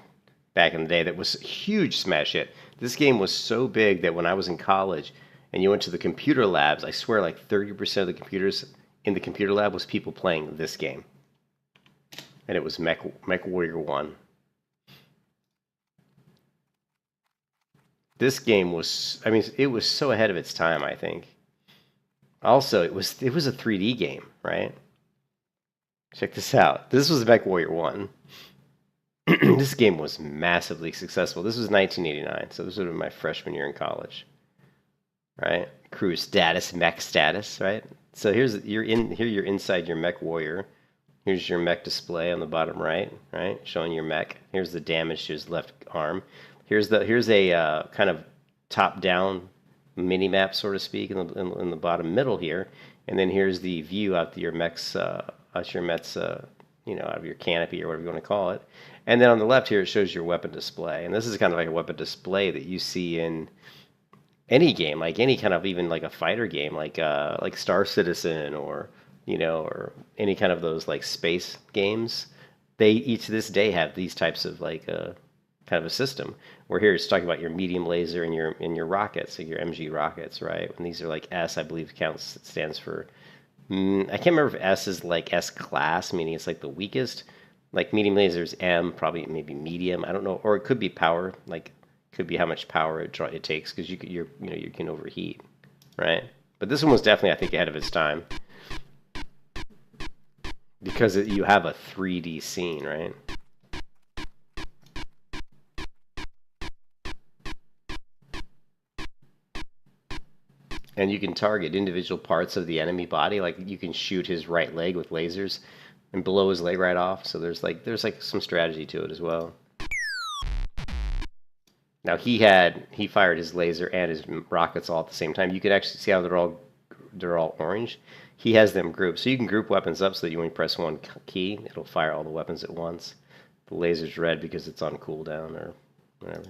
Speaker 3: back in the day that was a huge smash hit. This game was so big that when I was in college and you went to the computer labs, I swear like 30% of the computers in the computer lab was people playing this game. And it was MechWarrior 1. This game was, I mean, it was so ahead of its time, I think. Also, it was a 3D game, right? Check this out. This was MechWarrior 1. This game was massively successful. This was 1989, so this would have been my freshman year in college. Right? Crew status, mech status, right? So you're inside your Mech Warrior. Here's your mech display on the bottom right, showing your mech. Here's the damage to his left arm. Here's a kind of top-down mini map, so to speak, in the bottom middle here, and then here's the view out to your mech's out of your canopy or whatever you want to call it. And then on the left here, it shows your weapon display, and this is kind of like a weapon display that you see in any game, like any kind of, even like a fighter game, like Star Citizen or any kind of those like space games. They each to this day have these types of like kind of a system. Where here it's talking about your medium laser and your rockets, so your MG rockets, right? And these are like S, I believe stands for. I can't remember if S is like S class, meaning it's like the weakest, Like medium lasers M, probably maybe medium. I don't know, or it could be power. Like could be how much power it takes because you can overheat, right? But this one was definitely, I think, ahead of its time because you have a 3D scene, right? And you can target individual parts of the enemy body. Like you can shoot his right leg with lasers and blow his leg right off. So there's like some strategy to it as well. Now he fired his laser and his rockets all at the same time. You can actually see how they're all orange. He has them grouped, so you can group weapons up so that you only press one key, it'll fire all the weapons at once. The laser's red because it's on cooldown or whatever.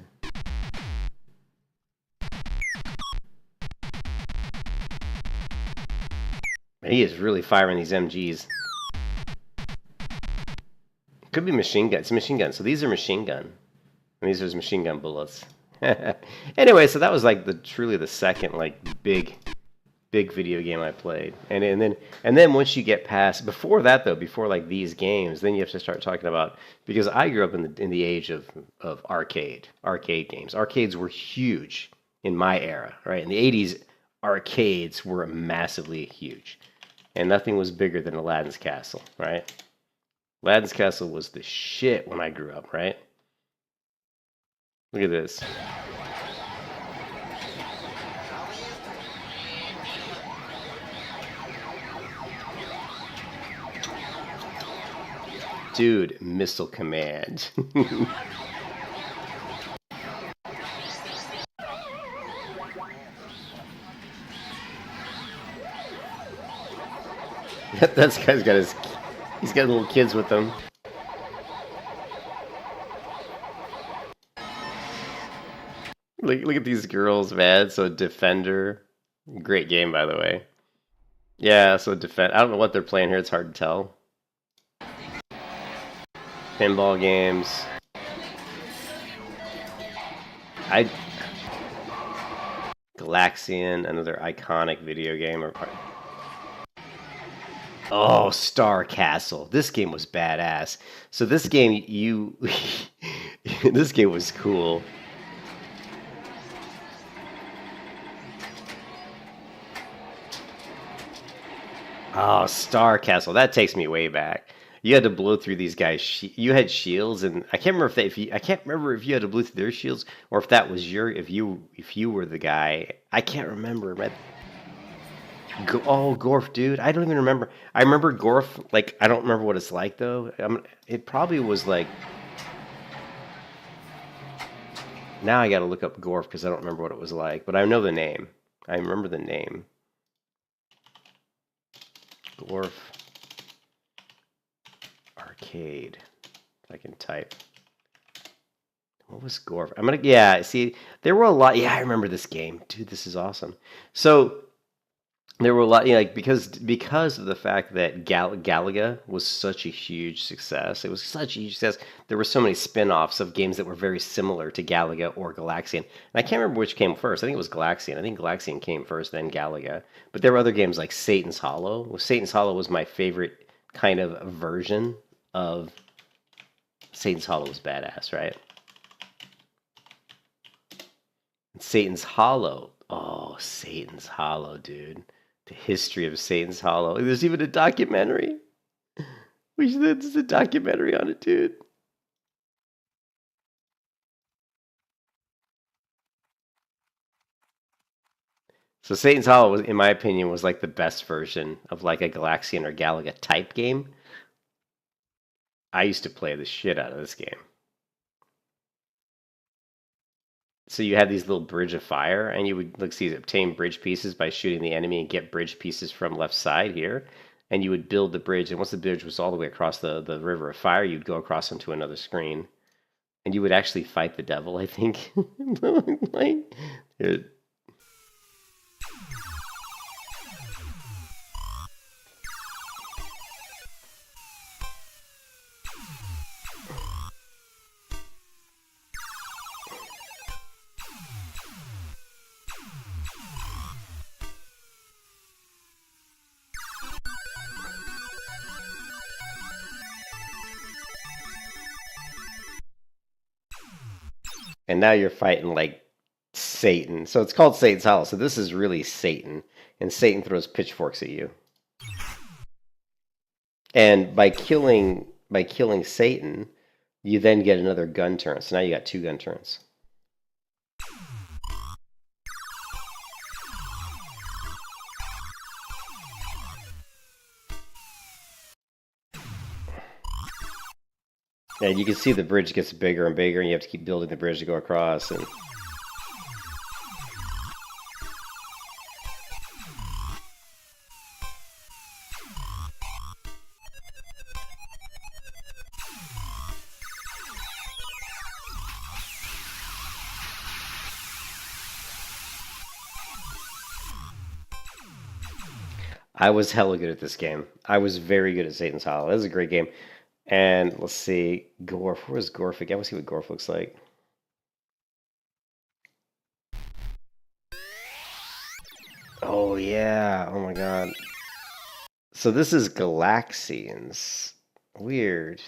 Speaker 3: He is really firing these MGs. Could be machine gun. It's a machine gun. So these are machine gun. And these are machine gun bullets. Anyway, so that was like truly the second like big video game I played. And then once you get past, before that though, before like these games, then you have to start talking about, because I grew up in the age of arcade games. Arcades were huge in my era, right? In the 80s, arcades were massively huge. And nothing was bigger than Aladdin's Castle, right? Aladdin's Castle was the shit when I grew up, right? Look at this. Dude, Missile Command. That guy's got he's got little kids with him. Look at these girls, man. So Defender, great game by the way. Yeah, so Defend. I don't know what they're playing here. It's hard to tell. Pinball games. Galaxian, another iconic video game. Oh, Star Castle. This game was badass. So this game, this game was cool. Oh, Star Castle. That takes me way back. You had to blow through these guys. You had shields, and I can't remember I can't remember if you had to blow through their shields or if that was if you were the guy. I can't remember. Oh, Gorf, dude. I don't even remember. I remember Gorf, like, I don't remember what it's like, though. It probably was like... Now I gotta look up Gorf, because I don't remember what it was like. But I know the name. I remember the name. Gorf. Arcade. If I can type. What was Gorf? Yeah, see, there were a lot... Yeah, I remember this game. Dude, this is awesome. So... There were a lot, like because of the fact that Galaga was such a huge success. It was such a huge success. There were so many spin-offs of games that were very similar to Galaga or Galaxian. And I can't remember which came first. I think it was Galaxian. I think Galaxian came first, then Galaga. But there were other games like Satan's Hollow. Well, Satan's Hollow was my favorite kind of version of Satan's Hollow. Was badass, right? Satan's Hollow. Oh, Satan's Hollow, dude. The history of Satan's Hollow. There's even a documentary. There's a documentary on it, dude. So Satan's Hollow, in my opinion, was like the best version of like a Galaxian or Galaga type game. I used to play the shit out of this game. So you had these little bridge of fire, and you would obtain bridge pieces by shooting the enemy and get bridge pieces from left side here. And you would build the bridge, and once the bridge was all the way across the river of fire, you'd go across onto another screen. And you would actually fight the devil, I think. Dude. And now you're fighting like Satan. So it's called Satan's Hollow. So this is really Satan. And Satan throws pitchforks at you. And by killing Satan, you then get another gun turn. So now you got 2 gun turns. And you can see the bridge gets bigger and bigger, and you have to keep building the bridge to go across. And I was hella good at this game. I was very good at Satan's Hollow. It was a great game. And let's see, Gorf. Where's Gorf again? Let's see what Gorf looks like. Oh, yeah. Oh, my God. So this is Galaxians. Weird.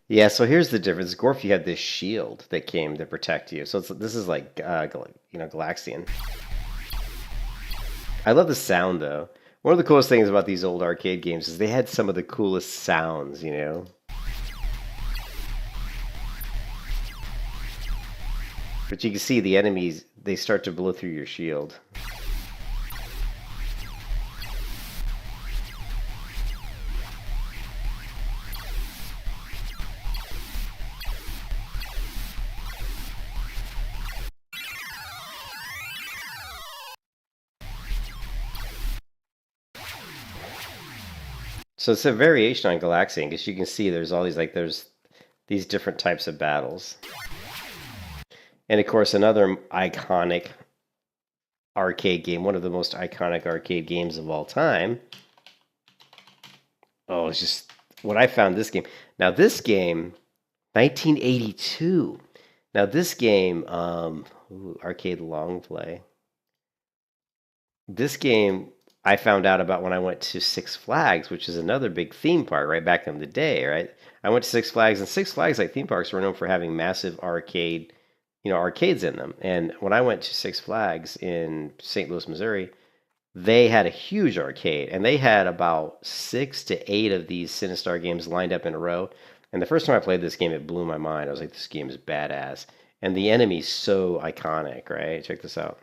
Speaker 3: Yeah, so here's the difference. Gorf, you had this shield that came to protect you. So this is like, Galaxian. I love the sound, though. One of the coolest things about these old arcade games is they had some of the coolest sounds, you know? But you can see the enemies, they start to blow through your shield. So it's a variation on Galaxian, because you can see there's all these, like, there's these different types of battles. And of course, another iconic arcade game, one of the most iconic arcade games of all time. Oh, it's just what I found this game. Now, this game, 1982. Now, this game, arcade long play. This game I found out about when I went to Six Flags, which is another big theme park right back in the day, right? I went to Six Flags, and Six Flags, like theme parks, were known for having massive arcades in them. And when I went to Six Flags in St. Louis, Missouri, they had a huge arcade, and they had about 6 to 8 of these Sinistar games lined up in a row. And the first time I played this game, it blew my mind. I was like, this game is badass. And the enemy's so iconic, right? Check this out.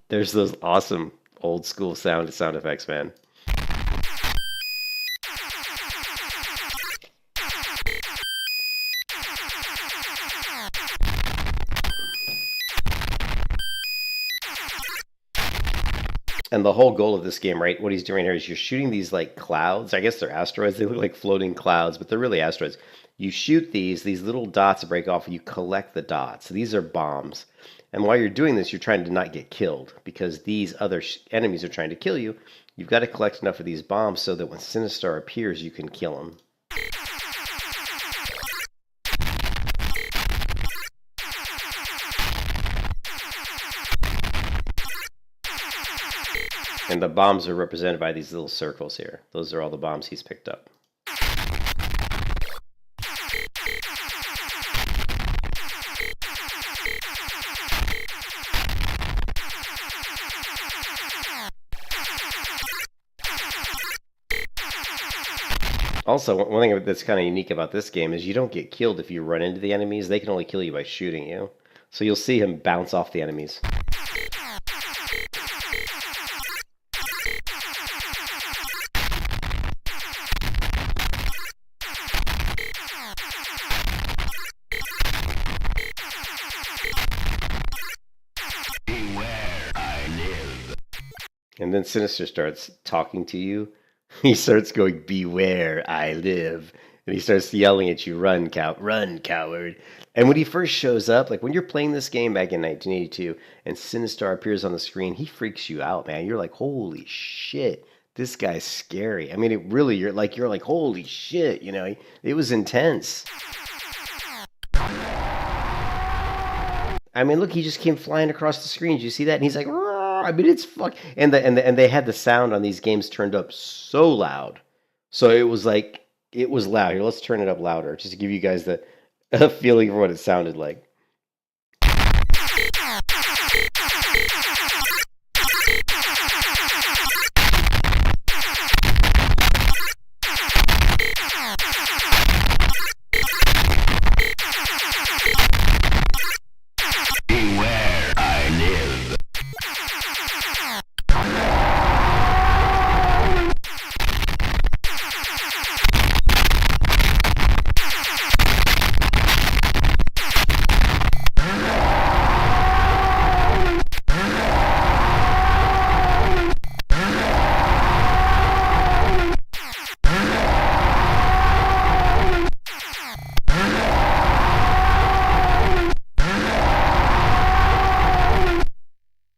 Speaker 3: There's those awesome old school sound effects, man. And the whole goal of this game, right, what he's doing here is you're shooting these, like, clouds. I guess they're asteroids. They look like floating clouds, but they're really asteroids. You shoot these little dots break off, and you collect the dots. So these are bombs. And while you're doing this, you're trying to not get killed, because these other enemies are trying to kill you. You've got to collect enough of these bombs so that when Sinistar appears, you can kill him. And the bombs are represented by these little circles here. Those are all the bombs he's picked up. Also, one thing that's kind of unique about this game is you don't get killed if you run into the enemies. They can only kill you by shooting you. So you'll see him bounce off the enemies. And then Sinister starts talking to you. He starts going, "Beware, I live." And he starts yelling at you, run, coward. And when he first shows up, like when you're playing this game back in 1982 and Sinistar appears on the screen, he freaks you out, man. You're like, holy shit, this guy's scary. I mean, it really, you're like, holy shit, you know, it was intense. I mean, look, he just came flying across the screen. Did you see that? And he's like, "Roar!" I mean, it's fuck. And they had the sound on these games turned up so loud, so it was like it was loud. Here, let's turn it up louder, just to give you guys the a feeling for what it sounded like.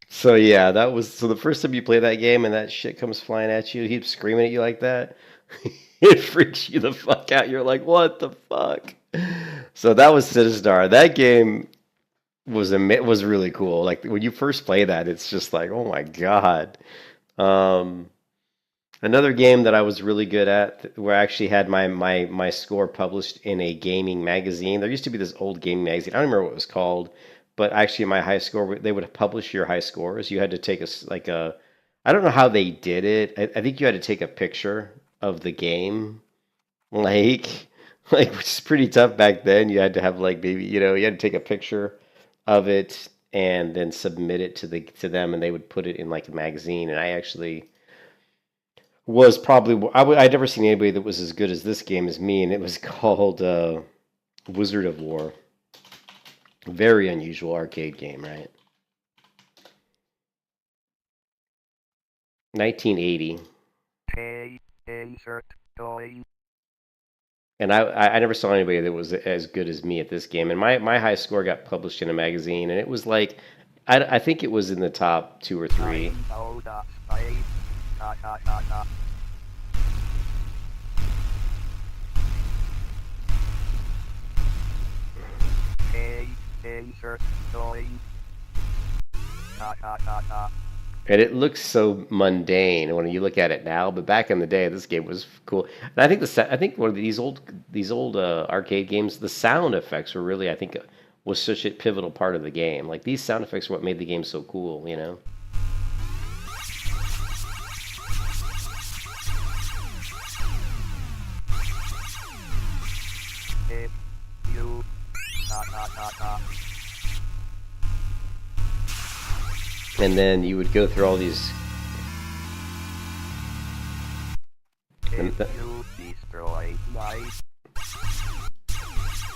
Speaker 3: So yeah, that was so the first time you play that game and that shit comes flying at you, he's screaming at you like that, it freaks you the fuck out. You're like, what the fuck? So that was Sinistar. That game was really cool. Like when you first play that, it's just like, oh my god. Another game that I was really good at, where I actually had my score published in a gaming magazine. There used to be this old gaming magazine. I don't remember what it was called. But actually, my high score, they would publish your high scores. You had to take I don't know how they did it. I think you had to take a picture of the game, like, which is pretty tough back then. You had to have you had to take a picture of it and then submit it to them, and they would put it in like a magazine. And I actually was probably I'd never seen anybody that was as good as this game as me, and it was called Wizard of War. Very unusual arcade game, right? 1980. And I never saw anybody that was as good as me at this game. And my high score got published in a magazine, and it was like, I think it was in the top 2 or 3. And it looks so mundane when you look at it now, but back in the day, this game was cool. And I think one of these old arcade games, the sound effects were really, I think, was such a pivotal part of the game. Like these sound effects were what made the game so cool, you know. And then you would go through all these.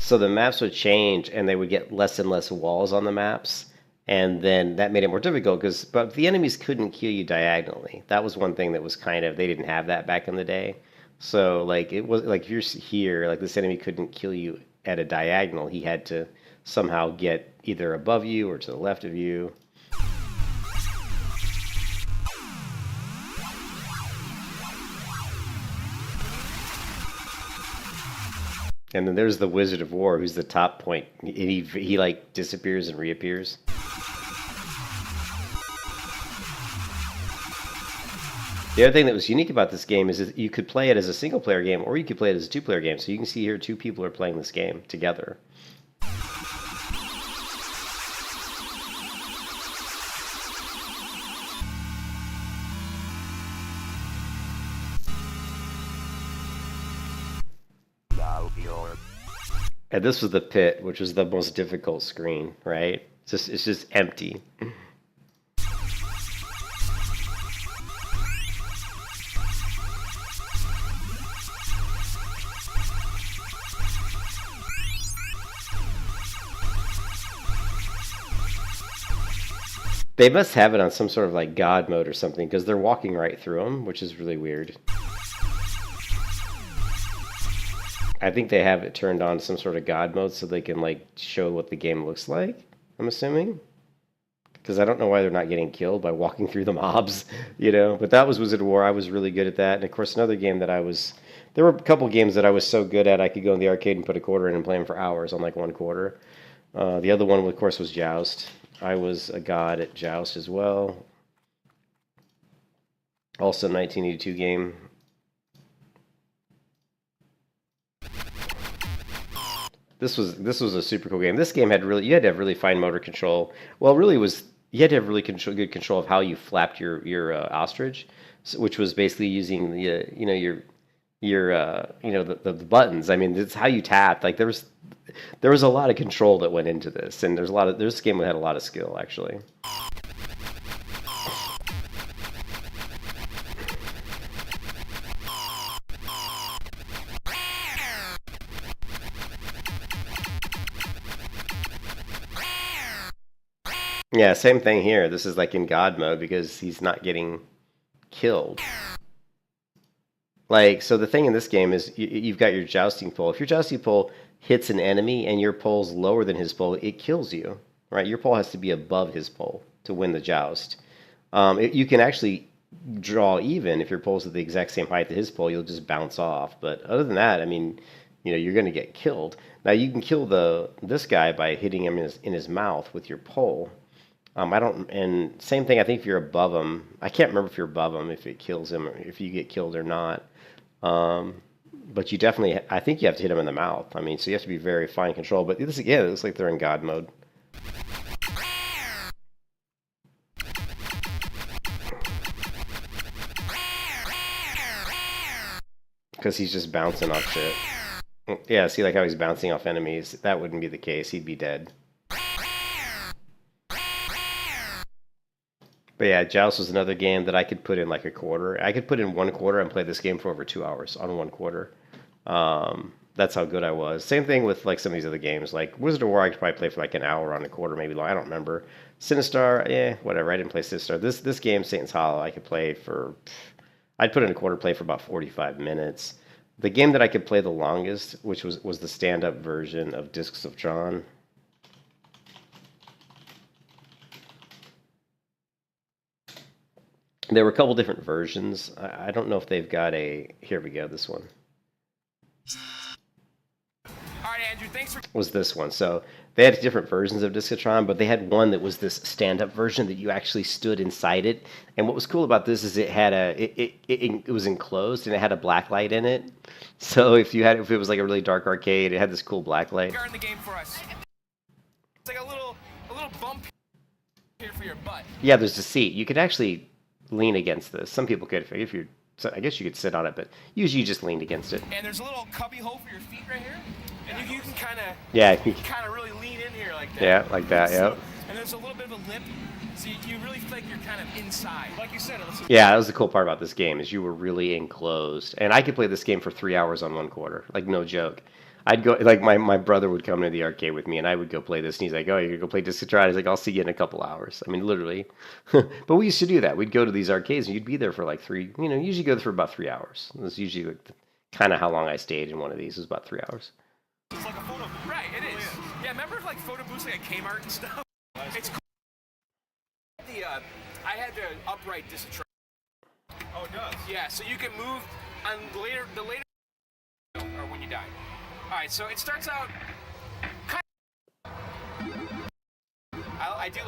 Speaker 3: So the maps would change, and they would get less and less walls on the maps, and then that made it more difficult. But the enemies couldn't kill you diagonally. That was one thing that was they didn't have that back in the day. So like it was like if you're here, like this enemy couldn't kill you at a diagonal. He had to somehow get either above you or to the left of you. And then there's the Wizard of War, who's the top point. He like disappears and reappears. The other thing that was unique about this game is that you could play it as a single-player game, or you could play it as a two-player game. So you can see here 2 people are playing this game together. And this was the pit, which was the most difficult screen, right? It's just empty. They must have it on some sort of like God mode or something, because they're walking right through them, which is really weird. I think they have it turned on some sort of God mode so they can like show what the game looks like, I'm assuming. Because I don't know why they're not getting killed by walking through the mobs, you know. But that was Wizard of War. I was really good at that. And of course, another game that there were a couple games that I was so good at, I could go in the arcade and put a quarter in and play them for hours on like one quarter. The other one, of course, was Joust. I was a god at Joust as well. Also 1982 game. This was a super cool game. This game had you had to have really fine motor control. Well, it really was you had to have really good control of how you flapped your ostrich, which was basically using the the buttons. I mean, it's how you tapped. Like there was a lot of control that went into this, and this game had a lot of skill actually. Yeah, same thing here. This is like in God mode because he's not getting killed. Like, so the thing in this game is you've got your jousting pole. If your jousting pole hits an enemy and your pole's lower than his pole, it kills you, right? Your pole has to be above his pole to win the joust. You can actually draw even if your pole's at the exact same height as his pole. You'll just bounce off. But other than that, I mean, you're going to get killed. Now you can kill this guy by hitting him in his mouth with your pole. And same thing, I think if you're above him, I can't remember if you're above him, if it kills him, or if you get killed or not. But you definitely, I think you have to hit him in the mouth. I mean, so you have to be very fine control. But this, again, it looks like they're in God mode. Because he's just bouncing off shit. Yeah, see like how he's bouncing off enemies? That wouldn't be the case. He'd be dead. But yeah, Joust was another game that I could put in like a quarter. I could put in 1 quarter and play this game for over 2 hours on 1 quarter. That's how good I was. Same thing with like some of these other games. Like Wizard of War, I could probably play for like an hour on a quarter, maybe long. I don't remember. Sinistar, whatever. I didn't play Sinistar. This game, Satan's Hollow, I could play for... I'd put in a quarter play for about 45 minutes. The game that I could play the longest, which was the stand-up version of Discs of Tron. There were a couple different versions. I don't know if they've got a... Here we go, this one.
Speaker 8: All right, Andrew, thanks for... Was
Speaker 3: this one. So they had different versions of Discs of Tron, but they had one that was this stand-up version that you actually stood inside it. And what was cool about this is it had it was enclosed and it had a black light in it. So if it was like a really dark arcade, it had this cool black light.
Speaker 8: Guard the game for us. It's like a little bump here for your butt.
Speaker 3: Yeah, there's a seat. You could actually lean against this. Some people could, if you're... So I guess you could sit on it, but usually you just leaned against it.
Speaker 8: And there's a little cubby hole for your feet right here, and you can kind of really lean in here like that.
Speaker 3: Yeah, like that.
Speaker 8: So,
Speaker 3: Yep.
Speaker 8: And there's a little bit of a lip, so you really feel like you're kind of inside. Like you said,
Speaker 3: yeah, that was the cool part about this game is you were really enclosed, and I could play this game for 3 hours on 1 quarter, like no joke. I'd go, like my brother would come to the arcade with me and I would go play this and he's like, oh, you're gonna go play Disc of Tron? He's like, I'll see you in a couple hours. I mean, literally. But we used to do that. We'd go to these arcades and you'd be there for like usually go there for about 3 hours. That's usually like kind of how long I stayed in one of these, was about 3 hours.
Speaker 8: It's like a photo booth. Right, it is. Yeah, remember like photo booths like at Kmart and stuff? It's cool. I had the upright Disc of Tron. Oh, it does? Yeah, so you can move on the later or when you die. All right, so it starts out kind of... I do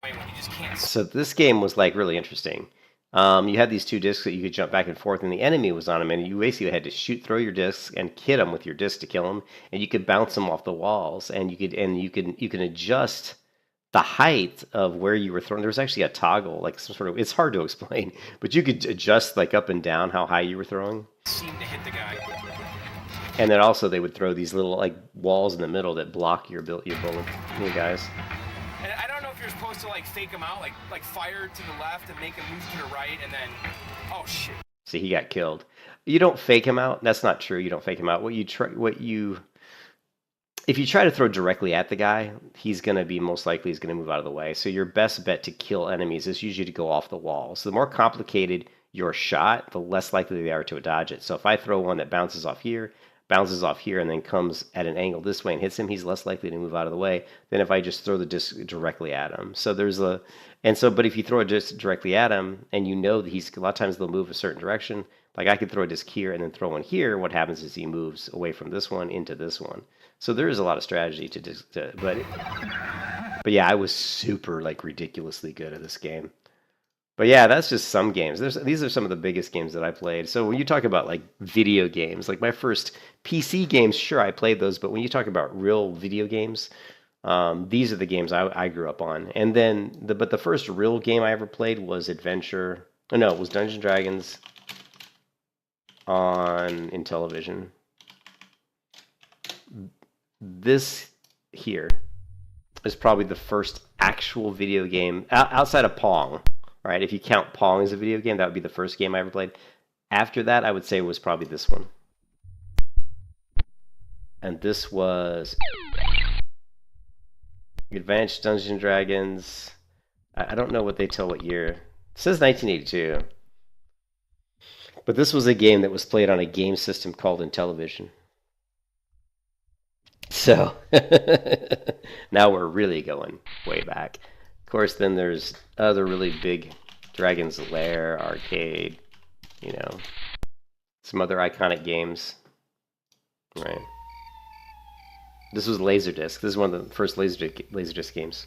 Speaker 8: like when you just can't...
Speaker 3: So this game was like really interesting. You had these 2 discs that you could jump back and forth, and the enemy was on them, and you basically had to throw your discs and hit them with your disc to kill them, and you could bounce them off the walls, and you can adjust the height of where you were throwing. There was actually a toggle, like some sort of... It's hard to explain, but you could adjust like up and down how high you were throwing.
Speaker 8: Seem to hit the guy.
Speaker 3: And then also they would throw these little like walls in the middle that block your bullet, you guys.
Speaker 8: And I don't know if you're supposed to like fake them out, like fire to the left and make them move to the right, and then oh shit.
Speaker 3: See, he got killed. You don't fake him out. That's not true. You don't fake him out. If you try to throw directly at the guy, he's gonna move out of the way. So your best bet to kill enemies is usually to go off the wall. So the more complicated your shot, the less likely they are to dodge it. So if I throw one that bounces off here, and then comes at an angle this way and hits him, he's less likely to move out of the way than if I just throw the disc directly at him. So but if you throw a disc directly at him and you know that a lot of times they'll move a certain direction, like I could throw a disc here and then throw one here, what happens is he moves away from this one into this one. So there is a lot of strategy but yeah, I was super like ridiculously good at this game. But yeah, that's just some games. These are some of the biggest games that I played. So when you talk about like video games, like my first PC games, sure, I played those. But when you talk about real video games, these are the games I grew up on. And then, but the first real game I ever played was Adventure. Oh, no, it was Dungeons and Dragons in television. This here is probably the first actual video game outside of Pong. Right, if you count Pong as a video game, that would be the first game I ever played. After that, I would say it was probably this one. And this was Advanced Dungeons and Dragons. I don't know what they tell what year. It says 1982. But this was a game that was played on a game system called Intellivision. So, now we're really going way back. Of course, then there's other really big Dragon's Lair, Arcade, you know, some other iconic games, right? This was Laserdisc. This is one of the first Laserdisc games.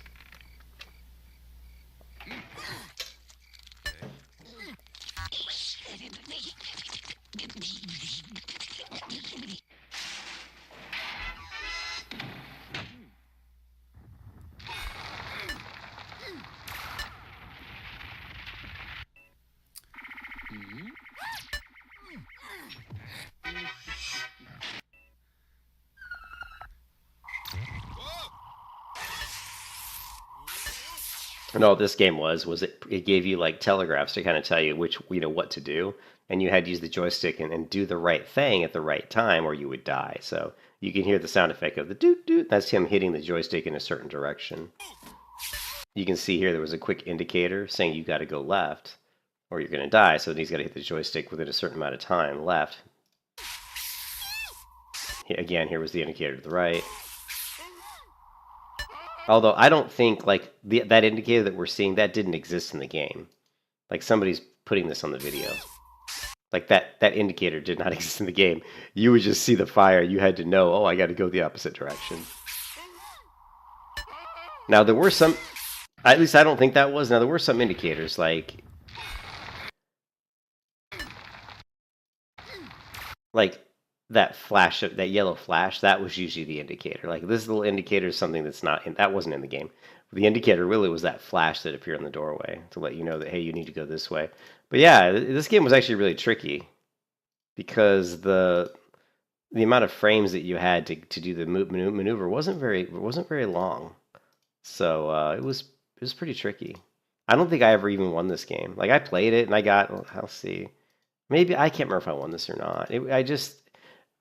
Speaker 3: And all this game was it gave you like telegraphs to kind of tell you what to do, and you had to use the joystick and do the right thing at the right time or you would die. So you can hear the sound effect of the doot doot. That's him hitting the joystick in a certain direction. You can see here there was a quick indicator saying you got to go left or you're going to die. So then he's got to hit the joystick within a certain amount of time left. Again, here was the indicator to the right. Although I don't think like that indicator that we're seeing, that didn't exist in the game. Like somebody's putting this on the video. Like that indicator did not exist in the game. You would just see the fire. You had to know, oh, I got to go the opposite direction. Now there were some, at least I don't think that was. Now there were some indicators like that flash, that yellow flash, that was usually the indicator. Like this little indicator is something that wasn't in the game. The indicator really was that flash that appeared in the doorway to let you know that, hey, you need to go this way. But yeah, this game was actually really tricky because the amount of frames that you had to do the maneuver wasn't very long. So it was pretty tricky. I don't think I ever even won this game. Like I played it and I got, I'll see, maybe I can't remember if I won this or not.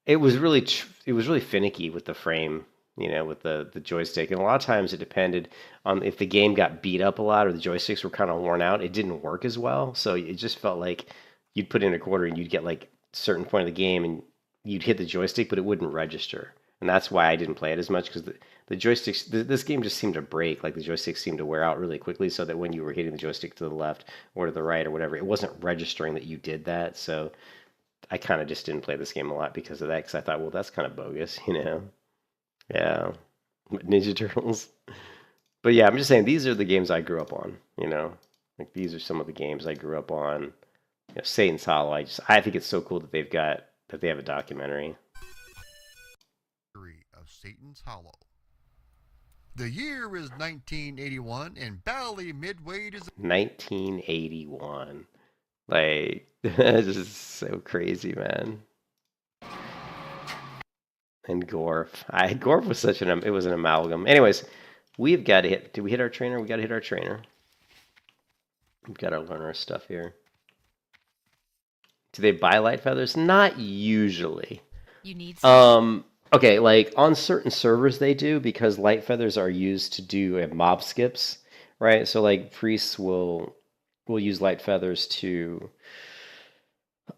Speaker 3: It was really finicky with the frame, with the joystick. And a lot of times it depended on if the game got beat up a lot or the joysticks were kind of worn out. It didn't work as well. So it just felt like you'd put in a quarter and you'd get like a certain point of the game and you'd hit the joystick, but it wouldn't register. And that's why I didn't play it as much because the joysticks, this game just seemed to break. Like the joysticks seemed to wear out really quickly so that when you were hitting the joystick to the left or to the right or whatever, it wasn't registering that you did that. So I kind of just didn't play this game a lot because of that, because I thought, well, that's kind of bogus, Yeah. Ninja Turtles. But yeah, I'm just saying, these are the games I grew up on, Like, these are some of the games I grew up on. Satan's Hollow, I think it's so cool that they have a documentary.
Speaker 9: Of Satan's Hollow. The year is 1981, and Bally Midway is
Speaker 3: 1981. Like, that's just so crazy, man. And Gorf. Gorf was it was an amalgam. Anyways, we've got to hit, did we hit our trainer? We got to hit our trainer. We've got to learn our stuff here. Do they buy light feathers? Not usually.
Speaker 7: You need some.
Speaker 3: Okay, like on certain servers they do, because light feathers are used to do mob skips, right? So like priests will use light feathers to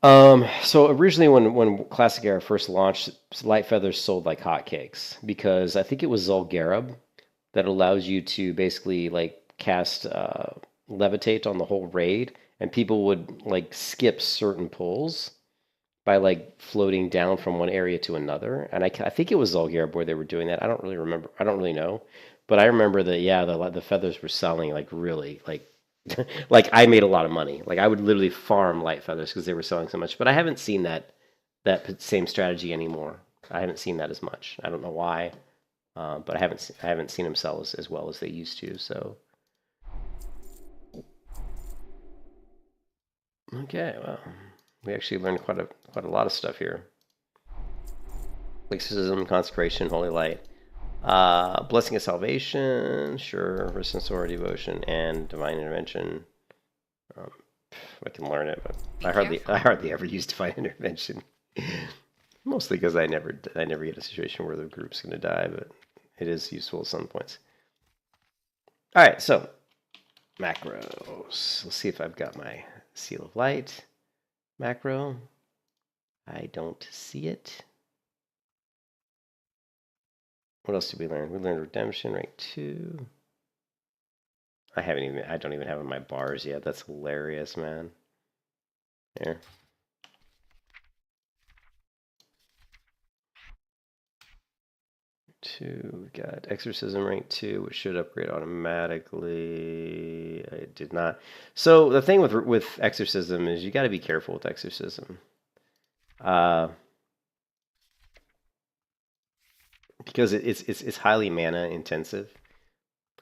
Speaker 3: so originally when Classic Era first launched, light feathers sold like hotcakes, because I think it was Zul'Garub that allows you to basically like cast levitate on the whole raid, and people would like skip certain pulls by like floating down from one area to another. And I think it was Zulgarb where they were doing that. I don't really remember. I don't really know. But I remember that, yeah, the feathers were selling like really, like, like I made a lot of money. Like I would literally farm light feathers because they were selling so much. But I haven't seen that same strategy anymore. I haven't seen that as much. I don't know why, but I haven't seen them sell as well as they used to. So, okay, well, we actually learned quite a lot of stuff here. Exorcism, consecration, holy light. Blessing of salvation, sure. Resistance or devotion, and divine intervention. I can learn it, but I hardly ever use divine intervention. Mostly because I never get a situation where the group's going to die, but it is useful at some points. All right, so macros. Let's see if I've got my seal of light macro. I don't see it. What else did we learn? We learned redemption, rank 2. I don't even have my bars yet. That's hilarious, man. There. We got exorcism rank 2, which should upgrade automatically. I did not. So the thing with exorcism is you got to be careful with exorcism. Because it's highly mana intensive.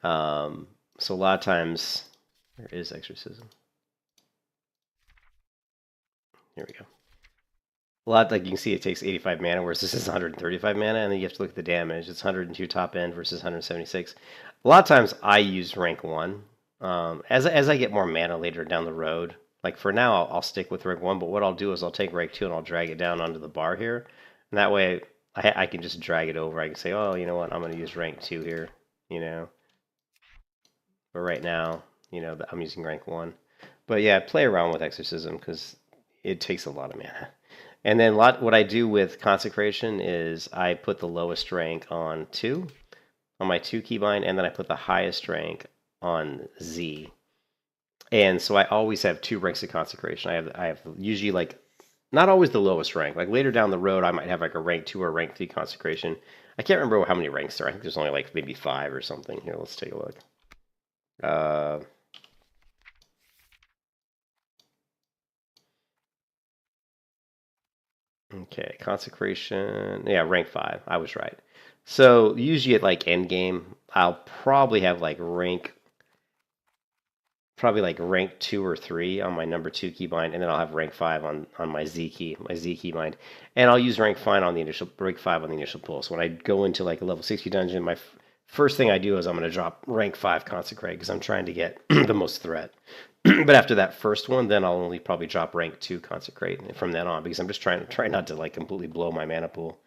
Speaker 3: So a lot of times, where is exorcism? Here we go. A lot, like you can see, it takes 85 mana, whereas this is 135 mana, and then you have to look at the damage. It's 102 top end versus 176. A lot of times I use rank 1. As I get more mana later down the road, like for now, I'll stick with rank 1, but what I'll do is I'll take rank 2 and I'll drag it down onto the bar here. And that way, I can just drag it over. I can say, oh, you know what, I'm going to use rank 2 here, you know. But right now, you know, I'm using rank 1. But yeah, play around with exorcism because it takes a lot of mana. And then what I do with consecration is I put the lowest rank on 2, on my 2 keybind, and then I put the highest rank on Z. And so I always have 2 ranks of consecration. I have usually like not always the lowest rank. Like later down the road, I might have like a rank 2 or rank 3 consecration. I can't remember how many ranks there are. I think there's only like maybe 5 or something. Here, let's take a look. Okay, consecration. Yeah, rank 5. I was right. So usually at like end game, I'll probably have like rank 2 or 3 on my number 2 keybind, and then I'll have rank 5 on my Z keybind, and I'll use rank 5 on the initial pull. So when I go into like a level 60 dungeon, my first thing I do is I'm going to drop rank 5 consecrate because I'm trying to get the most threat. But after that first one, then I'll only probably drop rank 2 consecrate from then on because I'm just trying not to like completely blow my mana pool.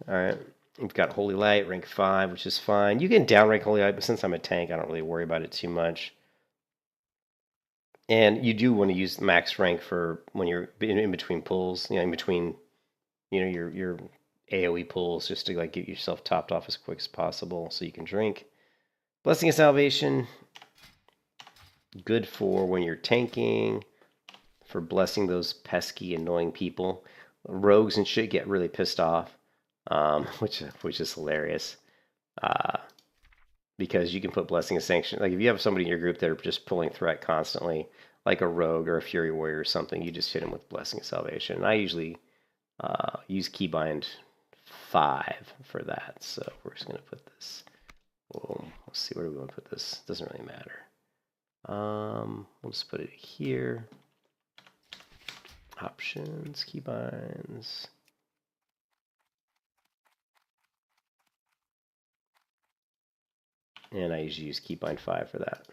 Speaker 3: All right, we've got Holy Light rank 5, which is fine. You can down rank Holy Light, but since I'm a tank, I don't really worry about it too much. And you do want to use max rank for when you're in between pulls, you know, in between, you know, your AoE pulls, just to like get yourself topped off as quick as possible so you can drink. Blessing of Salvation, good for when you're tanking, for blessing those pesky, annoying people. Rogues and shit get really pissed off, which is hilarious. Because you can put Blessing of Sanction. Like if you have somebody in your group that are just pulling threat constantly, like a rogue or a fury warrior or something, you just hit them with Blessing of Salvation. And I usually use keybind 5 for that. So we're just going to put this. Well, let's see, where do we want to put this? Doesn't really matter. We'll just put it here. Options, keybinds. And I usually use keybind 5 for that.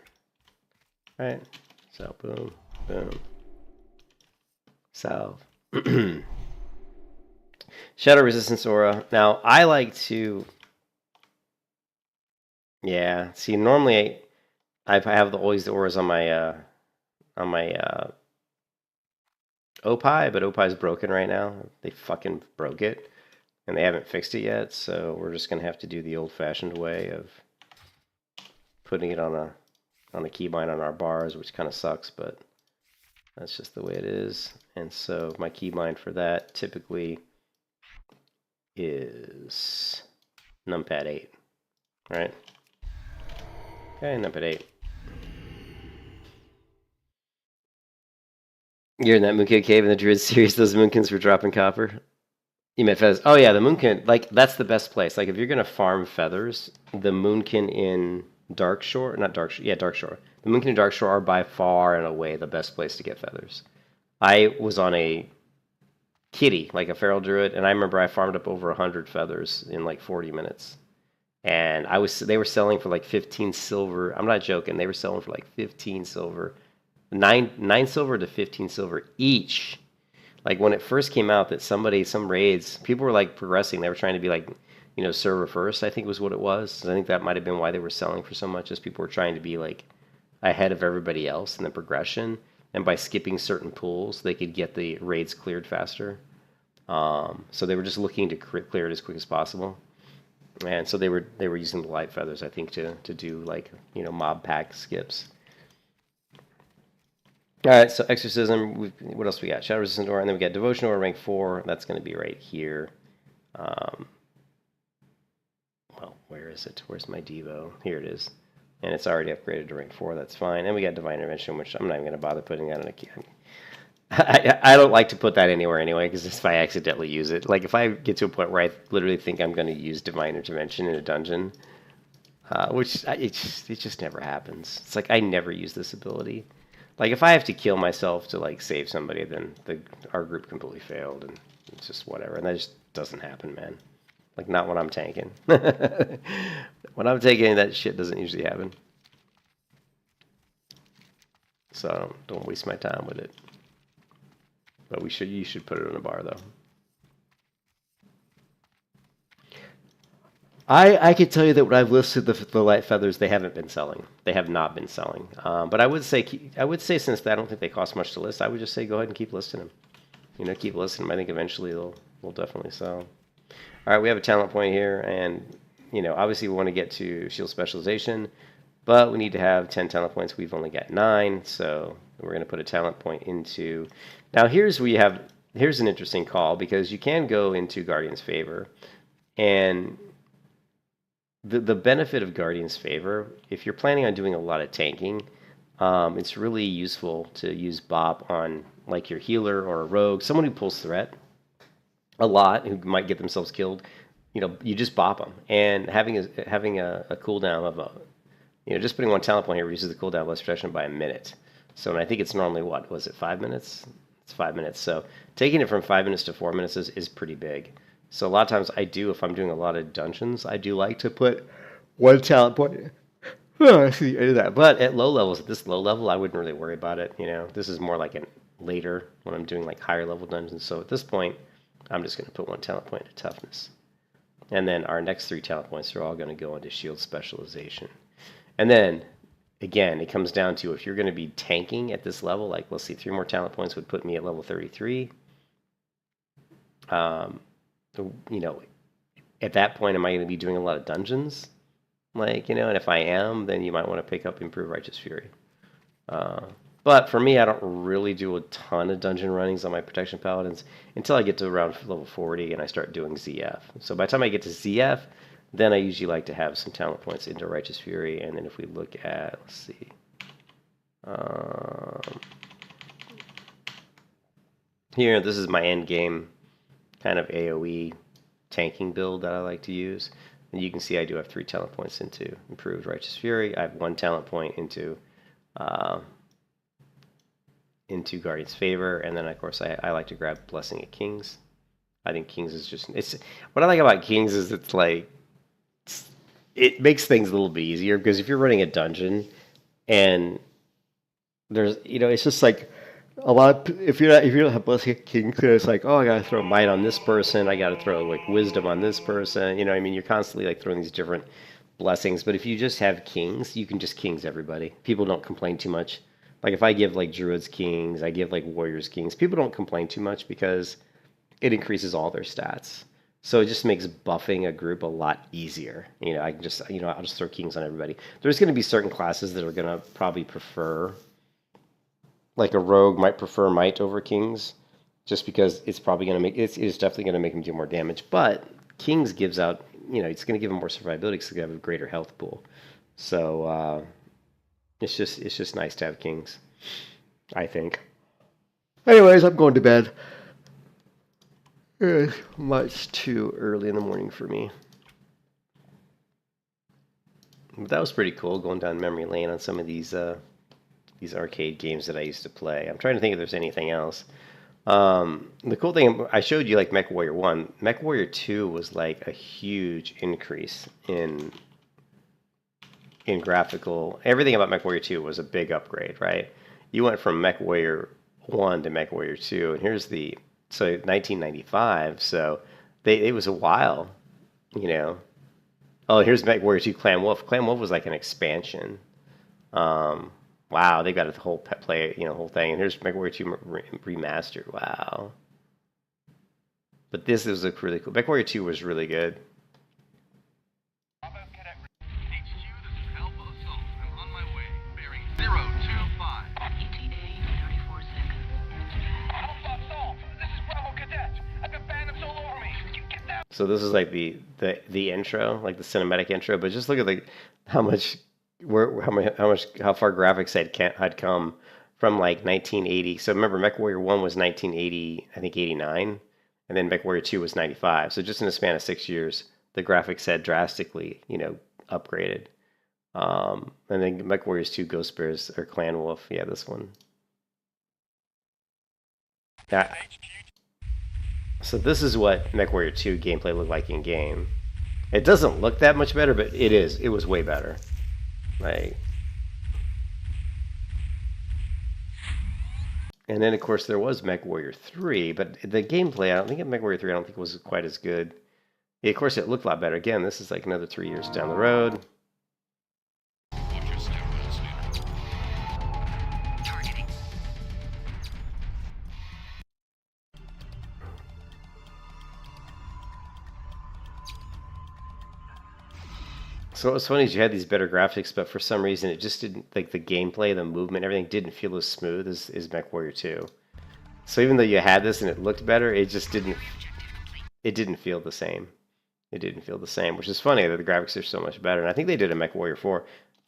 Speaker 3: All right, so boom, boom. Salve. Shadow Resistance Aura. Now, I like to... Yeah, see, normally I have always the auras on my Opie, but Opie's broken right now. They fucking broke it, and they haven't fixed it yet, so we're just going to have to do the old-fashioned way of putting it on a keybind on our bars, which kind of sucks, but That's just the way it is. And so my keybind for that typically is numpad 8, right? Okay, numpad 8. You're in that Moonkid Cave in the Druid series, those Moonkins were dropping copper. You meant feathers. Oh yeah, the Moonkin, like, that's the best place. Like, if you're gonna farm feathers, the Moonkin in Darkshore, not Darkshore, yeah, Darkshore. The Moonkin in Darkshore are by far and away the best place to get feathers. I was on a kitty, like a feral druid, and I remember I farmed up over 100 feathers in like 40 minutes. And they were selling for like 15 silver. I'm not joking. They were selling for like 15 silver, 9 silver to 15 silver each. Like, when it first came out that some raids, people were like progressing. They were trying to be like, you know, server first, I think was what it was. I think that might have been why they were selling for so much, as people were trying to be like ahead of everybody else in the progression. And by skipping certain pools, they could get the raids cleared faster. So they were just looking to clear it as quick as possible. And so they were using the light feathers, I think, to do, like, you know, mob pack skips. All right, so Exorcism, what else we got? Shadow Resistant Aura, and then we got Devotion Aura, rank 4. That's going to be right here. Well, where is it? Where's my Devo? Here it is. And it's already upgraded to rank 4. That's fine. And we got Divine Intervention, which I'm not even going to bother putting that in a key. I don't like to put that anywhere anyway, because if I accidentally use it, like if I get to a point where I literally think I'm going to use Divine Intervention in a dungeon, which it just never happens. It's like I never use this ability. Like, if I have to kill myself to, like, save somebody, then our group completely failed, and it's just whatever. And that just doesn't happen, man. Like, not when I'm tanking. When I'm tanking, that shit doesn't usually happen. So don't waste my time with it. But you should put it on a bar, though. I can tell you that when I've listed the light feathers, they haven't been selling. They have not been selling. But I would say since I don't think they cost much to list, I would just say go ahead and keep listing them. You know, keep listing them. I think eventually they'll definitely sell. All right, we have a talent point here, and you know, obviously we want to get to shield specialization, but we need to have 10 talent points. We've only got 9, so we're going to put a talent point into. Now here's an interesting call, because you can go into Guardian's Favor, and the benefit of Guardian's Favor, if you're planning on doing a lot of tanking, it's really useful to use Bop on, like, your healer or a rogue, someone who pulls threat a lot, who might get themselves killed. You know, you just bop them, and having a cooldown of just putting one talent point here reduces the cooldown of less protection by a minute. So, and I think it's normally, what was it, 5 minutes? It's 5 minutes. So taking it from 5 minutes to 4 minutes is pretty big. So a lot of times if I'm doing a lot of dungeons, I do like to put one talent point. I see the end of that. But at low levels, at this low level, I wouldn't really worry about it. You know, this is more like later when I'm doing like higher level dungeons. So at this point, I'm just going to put one talent point to toughness. And then our next 3 talent points are all going to go into shield specialization. And then, again, it comes down to if you're going to be tanking at this level, like, let's see, 3 more talent points would put me at level 33. You know, at that point, am I going to be doing a lot of dungeons? Like, you know, and if I am, then you might want to pick up Improved Righteous Fury. But for me, I don't really do a ton of dungeon runnings on my Protection Paladins until I get to around level 40 and I start doing ZF. So by the time I get to ZF, then I usually like to have some talent points into Righteous Fury. And then if we look at, let's see. Here, this is my end game kind of AoE tanking build that I like to use. And you can see I do have 3 talent points into Improved Righteous Fury. I have 1 talent point into Guardian's Favor, and then of course I like to grab Blessing at Kings. I think Kings is just what I like about Kings is it's like it makes things a little bit easier, because if you're running a dungeon and there's it's just like a lot if you don't have Blessing at Kings, it's like, oh, I gotta throw Might on this person, I gotta throw like Wisdom on this person, you know what I mean? You're constantly like throwing these different blessings. But if you just have Kings, you can just Kings everybody. People don't complain too much. Like if I give like Druids Kings, I give like Warriors Kings, people don't complain too much because it increases all their stats. So it just makes buffing a group a lot easier. You know, I can just, I'll just throw Kings on everybody. There's going to be certain classes that are going to probably prefer like a rogue might prefer might over kings, just because it's probably going to make it's definitely going to make him do more damage. But kings gives out, it's going to give him more survivability because they have a greater health pool. So it's just nice to have kings, I think. Anyways, I'm going to bed. It's much too early in the morning for me. But that was pretty cool, going down memory lane on some of these arcade games that I used to play. I'm trying to think if there's anything else. The cool thing, I showed you like MechWarrior 1. MechWarrior 2 was like a huge increase in graphical. Everything about MechWarrior 2 was a big upgrade, right? You went from MechWarrior 1 to MechWarrior 2, and here's so 1995, so it was a while, Oh, here's MechWarrior 2 Clan Wolf. Clan Wolf was like an expansion. Wow, they got a whole whole thing. And here's MechWarrior 2 Remastered. Wow. But this is a really cool. MechWarrior 2 was really good. So this is like the intro, like the cinematic intro. But just look at how far graphics had come from like 1980. So remember, MechWarrior 1 was 1980, I think 89, and then MechWarrior 2 was 95. So just in a span of 6 years, the graphics had drastically, upgraded. And then MechWarriors 2 Ghost Bears or Clan Wolf, yeah, this one. Yeah. So this is what MechWarrior 2 gameplay looked like in game. It doesn't look that much better, but it was way better. Like, and then of course there was MechWarrior 3, but the gameplay, I don't think it was quite as good. Yeah, of course it looked a lot better. Again, this is like another 3 years down the road. So what's funny is you had these better graphics, but for some reason it just didn't, like the gameplay, the movement, everything didn't feel as smooth as MechWarrior 2. So even though you had this and it looked better, it didn't feel the same. It didn't feel the same, which is funny that the graphics are so much better. And I think they did a MechWarrior 4.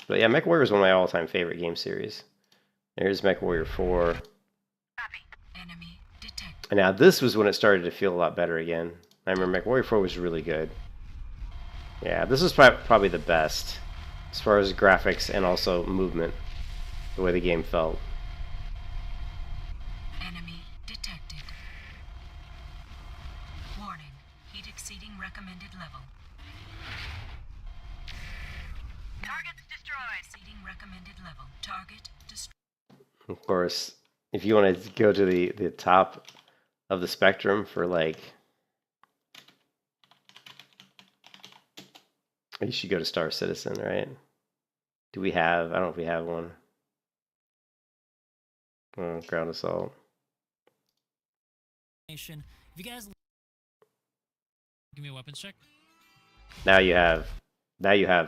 Speaker 3: But yeah, MechWarrior is one of my all-time favorite game series. There's MechWarrior 4. And now this was when it started to feel a lot better again. I remember MechWarrior 4 was really good. Yeah, this is probably the best as far as graphics and also movement, the way the game felt.
Speaker 7: Enemy detected. Warning, heat exceeding recommended level.
Speaker 2: Target's destroyed.
Speaker 7: Exceeding recommended level. Target destroyed.
Speaker 3: Of course, if you want to go to the top of the spectrum for like, you should go to Star Citizen, right? Do we have? I don't know if we have one. Ground Assault.
Speaker 10: If you guys give me a weapons check.
Speaker 3: Now you have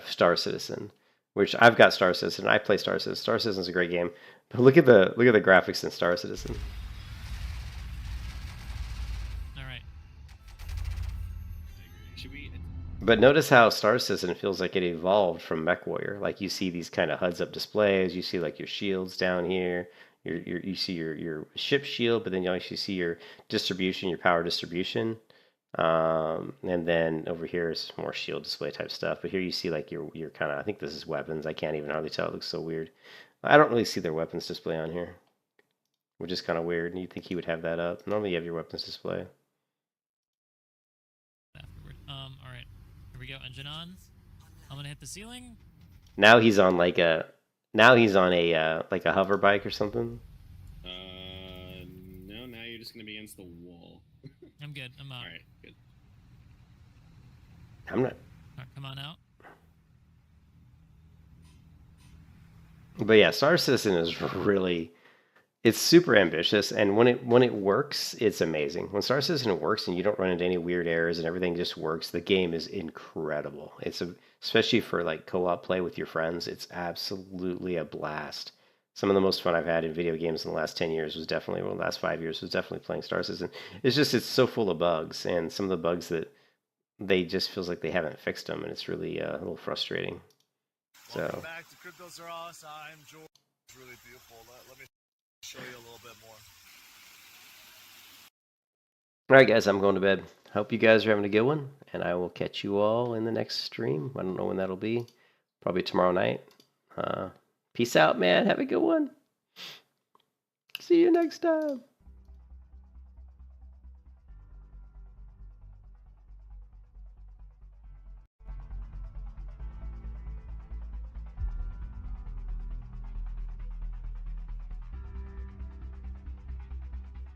Speaker 3: Star Citizen, which I've got Star Citizen. I play Star Citizen. Star Citizen's a great game, but look at the graphics in Star Citizen. But notice how Star Citizen feels like it evolved from MechWarrior. Like you see these kind of HUDs-up displays. You see like your shields down here. You see your ship shield, but then you actually see your distribution, your power distribution. And then over here is more shield display type stuff. But here you see like your kind of, I think this is weapons. I can't even hardly tell. It looks so weird. I don't really see their weapons display on here, which is kind of weird. And you'd think he would have that up. Normally you have your weapons display.
Speaker 10: All right. Here we go. Engine on. I'm gonna hit the ceiling.
Speaker 3: Now he's on like a like a hover bike or something.
Speaker 11: No. Now you're just gonna be against the wall.
Speaker 10: I'm good. I'm out.
Speaker 11: All right. Good.
Speaker 3: I'm not.
Speaker 10: All right, come on out.
Speaker 3: But yeah, Star Citizen is really, it's super ambitious, and when it works, it's amazing. When Star Citizen works and you don't run into any weird errors and everything just works, the game is incredible. Especially for like co-op play with your friends, it's absolutely a blast. Some of the most fun I've had in video games in the last 10 years was definitely, well, the last 5 years was definitely playing Star Citizen. It's just, it's so full of bugs, and some of the bugs that they just feels like they haven't fixed them, and it's really a little frustrating.
Speaker 12: Welcome back to Cryptosaurus. I'm George. It's really beautiful. Let me show you a little bit more.
Speaker 3: All right, guys, I'm going to bed. Hope you guys are having a good one, and I will catch you all in the next stream. I don't know when that'll be. Probably tomorrow night. Peace out, man. Have a good one. See you next time.